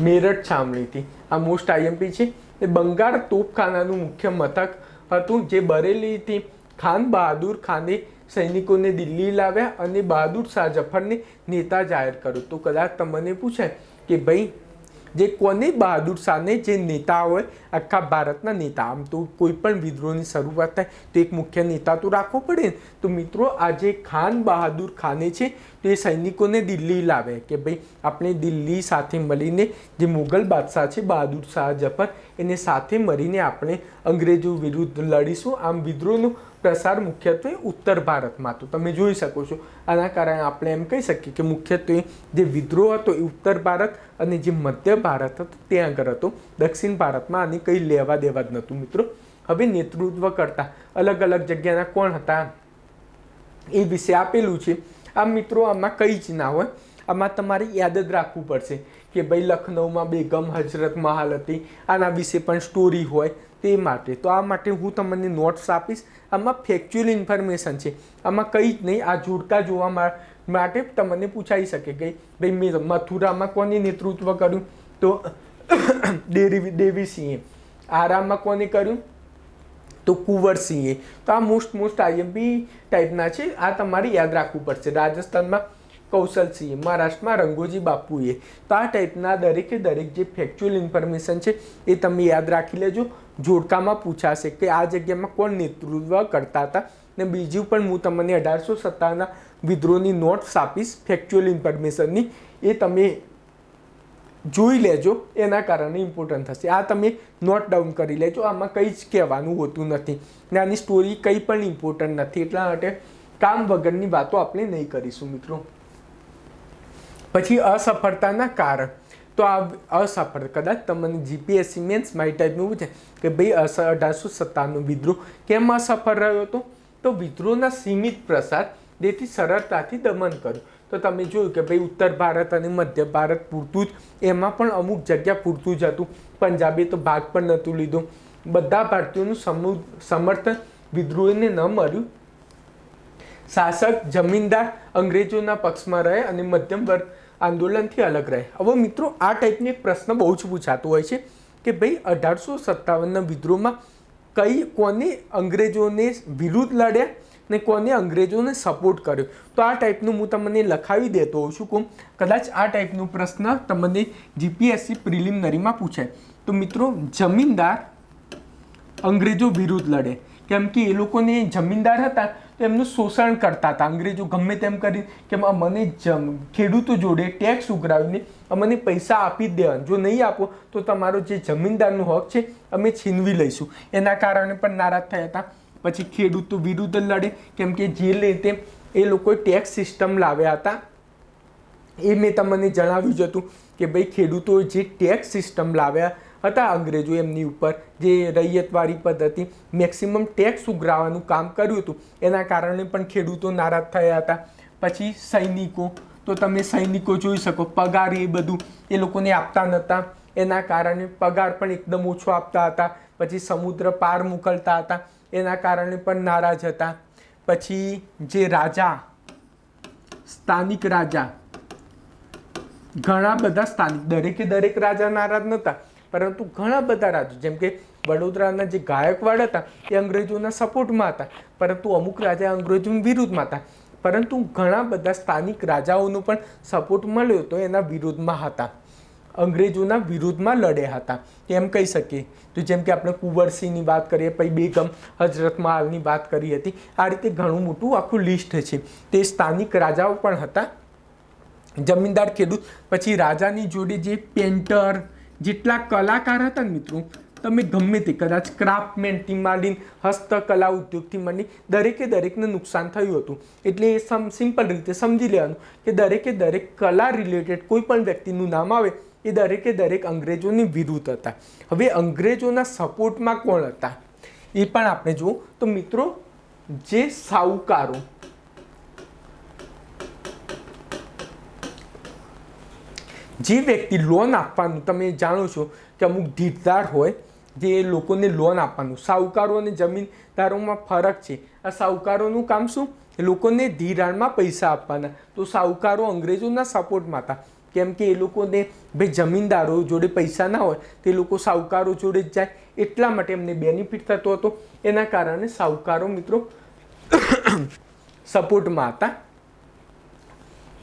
મેરઠ છાવણીથી. આ મોસ્ટ આઈએમપી છે. એ બંગાળ તોપખાનાનું મુખ્ય મથક હતું, જે બરેલીથી ખાન બહાદુર ખાને સૈનિકોને દિલ્હી લાવ્યા અને બહાદુર શાહ જફરને નેતા જાહેર કર્યો. તો કદાચ તમને પૂછાય કે ભાઈ જે કોને બહાદુર શાહને જે નેતા હોય આખા ભારતના નેતા, આમ તો કોઈ પણ વિદ્રોહની શરૂઆત થાય તો એક મુખ્ય નેતા તો રાખવો પડે ને. તો મિત્રો આ જે ખાન બહાદુર ખાને છે તો એ સૈનિકોને દિલ્હી લાવે કે ભાઈ આપણે દિલ્હી સાથે મળીને જે મુગલ બાદશાહ છે બહાદુર શાહ જફર, એને સાથે મળીને આપણે અંગ્રેજો વિરુદ્ધ લડીશું. આમ વિદ્રોહનો પ્રસાર મુખ્યત્વે ઉત્તર ભારતમાં. તો તમે જોઈ શકો છો આના કારણે આપણે એમ કહી શકીએ કે મુખ્યત્વે જે વિદ્રોહ હતો એ ઉત્તર ભારત અને જે મધ્ય ભારત હતો ત્યાં આગળ હતો. દક્ષિણ ભારતમાં આની કંઈ લેવા દેવા જ નહોતું મિત્રો. હવે નેતૃત્વ કરતા અલગ અલગ જગ્યાના કોણ હતા એ વિશે આપેલું છે. આ મિત્રો આમાં કંઈ જ ના હોય, આમાં તમારે યાદ જ રાખવું પડશે કે ભાઈ લખનૌમાં બેગમ હજરત મહાલ હતી, આના વિશે પણ સ્ટોરી હોય તે માટે. તો આ માટે હું તમને નોટ્સ આપીશ. આમાં ફેક્ચ્યુઅલ ઇન્ફોર્મેશન છે, આમાં કંઈ જ નહીં. આ જોડકા જોવા માટે તમને પૂછાઈ શકે કે ભાઈ મેં મથુરામાં કોને નેતૃત્વ કર્યું? તો દેવી સિંહે. આરામમાં કોને કર્યું? તો કુંવરસિંહે. તો આ મોસ્ટ આઈએમપી ટાઈપના છે, આ તમારે યાદ રાખવું પડશે. રાજસ્થાનમાં કૌશલસિંહે, મહારાષ્ટ્રમાં રંગોજી બાપુએ. તો આ ટાઈપના દરેકે દરેક જે ફેક્ચ્યુઅલ ઇન્ફોર્મેશન છે એ તમે યાદ રાખી લેજો. જોડકામાં પૂછાશે કે આ જગ્યામાં કોણ નેતૃત્વ કરતા હતા. ને બીજું પણ હું તમને 1857ના વિદ્રોહની નોટ્સ આપીશ ફેક્ચ્યુઅલ ઇન્ફોર્મેશનની, એ તમે જોઈ લેજો, એના કારણે ઇમ્પોર્ટન્ટ થશે. આ તમે નોટ ડાઉન કરી લેજો, આમાં કંઈ જ કહેવાનું હોતું નથી ને આની સ્ટોરી કંઈ પણ ઇમ્પોર્ટન્ટ નથી, એટલા માટે કામ વગરની વાતો આપણે નહીં કરીશું મિત્રો. પછી અસફળતાના કારણ. તો આ અસફળ કદાચ તમને જીપીએસસી મેન્સ માય ટાઈપનું પૂછે કે ભાઈ 1857નો વિદ્રોહ કેમ અસફળ રહ્યો હતો? તો વિદ્રોહના સીમિત પ્રસાર જેથી સરળતાથી દમન કર્યું. તો તમે જોયું કે ભાઈ ઉત્તર ભારત અને મધ્ય ભારત પૂરતું જ, એમાં પણ અમુક જગ્યા પૂરતું જ હતું. પંજાબે તો ભાગ પણ નહોતું લીધું. બધા ભારતીયોનું સમર્થન વિદ્રોહીને ન મળ્યું. શાસક જમીનદાર અંગ્રેજોના પક્ષમાં રહે અને મધ્યમ વર્ગ આંદોલનથી અલગ રહે. હવે મિત્રો આ ટાઈપનો એક પ્રશ્ન બહુ જ પૂછાતો હોય છે કે ભાઈ 1857ના વિદ્રોહમાં કોને અંગ્રેજોને વિરુદ્ધ લડ્યા ને કોને અંગ્રેજોને સપોર્ટ કર્યો. તો આ ટાઈપનું હું તમને લખાવી દેતો હોઉં છું. કદાચ આ ટાઈપનો પ્રશ્ન તમને જીપીએસસી પ્રિલિમિનરીમાં પૂછાય. તો મિત્રો જમીનદાર અંગ્રેજો વિરુદ્ધ લડે, કેમ કે એ લોકોને જમીનદાર હતા તો એમનું શોષણ કરતા હતા અંગ્રેજો ગમે તેમ કરી કે અમને ખેડૂતો જોડે ટેક્સ ઉઘરાવીને અમને પૈસા આપી જ દેવાના, જો નહીં આપો તો તમારો જે જમીનદારનો હક છે અમે છીનવી લઈશું. એના કારણે પણ નારાજ થયા હતા. પછી ખેડૂતો વિરુદ્ધ લડે, કેમ કે જે રીતે એ લોકોએ ટેક્સ સિસ્ટમ લાવ્યા હતા એ મેં તમને જણાવ્યું જ હતું કે ભાઈ ખેડૂતોએ જે ટેક્સ સિસ્ટમ લાવ્યા હતા અંગ્રેજો એમની ઉપર, જે રૈયતવાળી પદ્ધતિ મેક્સિમમ ટેક્સ ઉઘરાવવાનું કામ કર્યું હતું, એના કારણે પણ ખેડૂતો નારાજ થયા હતા. પછી સૈનિકો, તો તમે સૈનિકો જોઈ શકો પગાર એ બધું એ લોકોને આપતા નહોતા, એના કારણે પગાર પણ એકદમ ઓછો આપતા હતા. પછી સમુદ્ર પાર મોકલતા હતા, એના કારણે પણ નારાજ હતા. પછી જે રાજા, સ્થાનિક રાજા, ઘણા બધા સ્થાનિક, દરેક રાજા નારાજ નહોતા, પરંતુ ઘણા બધા રાજા જેમ કે વડોદરાના જે ગાયકવાડ હતા એ અંગ્રેજોના સપોર્ટમાં હતા, પરંતુ અમુક રાજા અંગ્રેજોની વિરુદ્ધમાં હતા. પરંતુ ઘણા બધા સ્થાનિક રાજાઓનો પણ સપોર્ટ મળ્યો તો એના વિરોધમાં હતા, અંગ્રેજોના વિરુદ્ધમાં લડ્યા હતા એમ કહી શકીએ. તો જેમ કે આપણે કુંવરસિંહની વાત કરીએ, પછી બેગમ હજરત મહાલની વાત કરી હતી. આ રીતે ઘણું મોટું આખું લિસ્ટ છે. તે સ્થાનિક રાજાઓ પણ હતા, જમીનદાર, ખેડૂત. પછી રાજાની જોડે જે પેન્ટર, જેટલા કલાકાર હતા ને મિત્રો, તમે ગમે તે કદાચ ક્રાફ્ટમેનથી માંડીને હસ્તકલા ઉદ્યોગથી માંડી દરેકને નુકસાન થયું હતું. એટલે એ સિમ્પલ રીતે સમજી લેવાનું કે દરેક કલા રિલેટેડ કોઈ પણ વ્યક્તિનું નામ આવે એ દરેક અંગ્રેજોની વિરુદ્ધ હતા. હવે અંગ્રેજોના સપોર્ટમાં કોણ હતા એ પણ આપણે જુઓ. તો મિત્રો જે સાહુકારો, જે વ્યક્તિ લોન આપવાનું, તમે જાણો છો કે અમુક ધીરદાર હોય જે લોકોને લોન આપવાનું, સાહુકારો અને જમીનદારોમાં ફરક છે. આ સાહુકારોનું કામ શું? લોકોને ધિરાણમાં પૈસા આપવાના. તો સાહુકારો અંગ્રેજોના સપોર્ટમાં હતા, કેમ કે એ લોકોને ભાઈ જમીનદારો જોડે પૈસા ના હોય તે લોકો સાહુકારો જોડે જ જાય, એટલા માટે એમને બેનિફિટ થતો હતો. એના કારણે સાહુકારો મિત્રો સપોર્ટમાં હતા.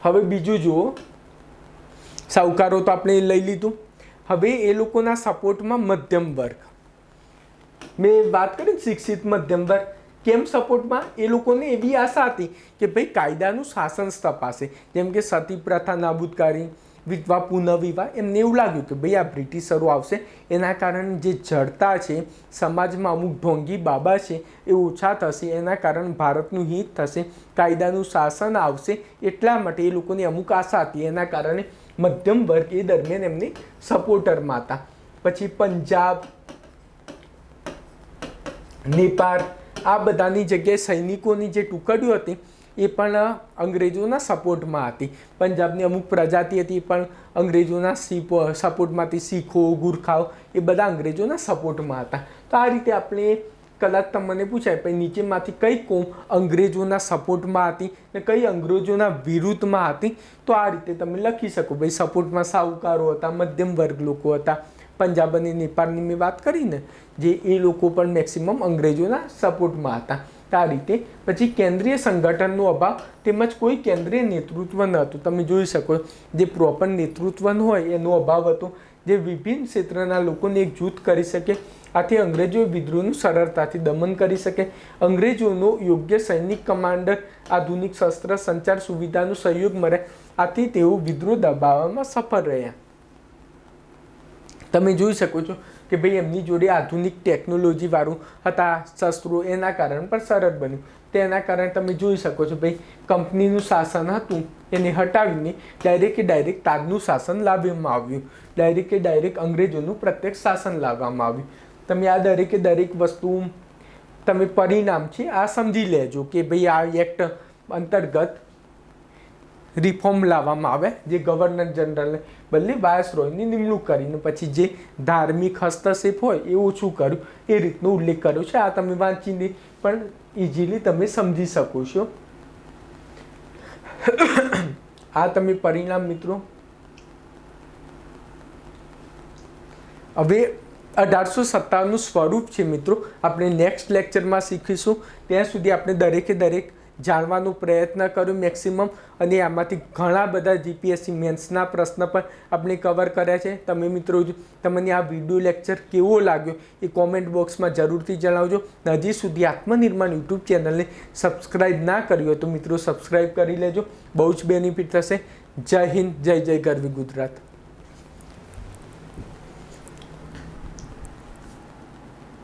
હવે બીજું જુઓ, સાહુકારો તો આપણે લઈ લીધું. હવે એ લોકોના સપોર્ટમાં મધ્યમ વર્ગ, મેં વાત કરી શિક્ષિત મધ્યમ વર્ગ કેમ સપોર્ટમાં? એ લોકોને એવી આશા હતી કે ભાઈ કાયદાનું શાસન સ્થપાશે, જેમ કે સતી પ્રથા નાબૂદ કરી, વિધવા પુનઃવિવાહ. એમને એવું લાગ્યું કે ભાઈ આ બ્રિટિશરો આવશે, એના કારણે જે જડતા છે સમાજમાં, અમુક ઢોંગી બાબા છે એ ઓછા થશે, એના કારણે ભારતનું હિત થશે, કાયદાનું શાસન આવશે. એટલા માટે એ લોકોની અમુક આશા હતી, એના કારણે મધ્યમ વર્ગ એ દરમિયાન એમની સપોર્ટરમાં હતા. પછી પંજાબ, નેપાળ, આ બધાની જગ્યાએ સૈનિકોની જે ટુકડીઓ હતી એ પણ અંગ્રેજોના સપોર્ટમાં હતી. પંજાબની અમુક પ્રજાતિ હતી પણ અંગ્રેજોના સપોર્ટમાંથી, શીખો, ગુરખાઓ એ બધા અંગ્રેજોના સપોર્ટમાં હતા. તો આ રીતે આપણે કદાચ તમને પૂછાય પછી નીચેમાંથી કઈ કોમ અંગ્રેજોના સપોર્ટમાં હતી ને કઈ અંગ્રેજોના વિરુદ્ધમાં હતી, તો આ રીતે તમે લખી શકો. ભાઈ સપોર્ટમાં સાહુકારો હતા, મધ્યમ વર્ગ લોકો હતા, પંજાબ અને નેપાળની મેં વાત કરી ને, જે એ લોકો પણ મેક્સિમમ અંગ્રેજોના સપોર્ટમાં હતા. આ રીતે પછી કેન્દ્રીય સંગઠનનો અભાવ તેમજ કોઈ કેન્દ્રીય નેતૃત્વ ન હતું. તમે જોઈ શકો જે પ્રોપર નેતૃત્વ હોય એનો અભાવ હતો, જે વિભિન્ન ક્ષેત્રના લોકોને એક જૂથ કરી શકે. આથી અંગ્રેજો વિદ્રોહનું સરળતાથી દમન કરી શકે. અંગ્રેજોનો યોગ્ય સૈનિક કમાન્ડર, આધુનિક શસ્ત્ર સંચાર સુવિધાનો સહયોગ મળે. આથી તેઓ વિદ્રોહ દબાવવામાં સફળ રહ્યા. તમે જોઈ શકો છો કે ભાઈ એમની જોડે આધુનિક ટેકનોલોજી વાળું હતા શસ્ત્રો, એના કારણે પણ સરળ બન્યું. તેના કારણે તમે જોઈ શકો છો ભાઈ કંપનીનું શાસન હતું એને હટાવીને ડાયરેક્ટ તાજનું શાસન લાવવામાં આવ્યું. ડાયરેક્ટ અંગ્રેજોનું પ્રત્યક્ષ શાસન લાવવામાં આવ્યું. તમે આ દરેક વસ્તુ તમે પરિણામ છે આ સમજી લેજો કે ભાઈ આ એક્ટ અંતર્ગત રિફોર્મ લાવવામાં આવે, જે ગવર્નર જનરલને બદલે વાયસરોયની નિમણૂક કરીને પછી જે ધાર્મિક હસ્તક્ષેપ હોય એ ઓછું કર્યું, એ રીતનો ઉલ્લેખ કર્યો છે. આ તમે વાંચીને પણ ઇઝીલી તમે સમજી શકો છો. આ તમે પરિણામ મિત્રો. હવે 1857નું સ્વરૂપ છે મિત્રો, આપણે નેક્સ્ટ લેક્ચરમાં શીખીશું. ત્યાં સુધી આપણે દરેક જાણવાનો પ્રયત્ન કર્યો મેક્સિમમ, અને આમાંથી ઘણા બધા જીપીએસસી મેન્સના પ્રશ્ન પણ આપણે કવર કર્યા છે. તમે મિત્રો તમને આ વિડીયો લેક્ચર કેવો લાગ્યો એ કોમેન્ટ બોક્સમાં જરૂરથી જણાવજો. હજી સુધી આત્મનિર્માણ યુટ્યુબ ચેનલને સબસ્ક્રાઈબ ના કરી હોય તો મિત્રો સબસ્ક્રાઈબ કરી લેજો, બહુ જ બેનિફિટ થશે. જય હિન્દ, જય ગરવી ગુજરાત.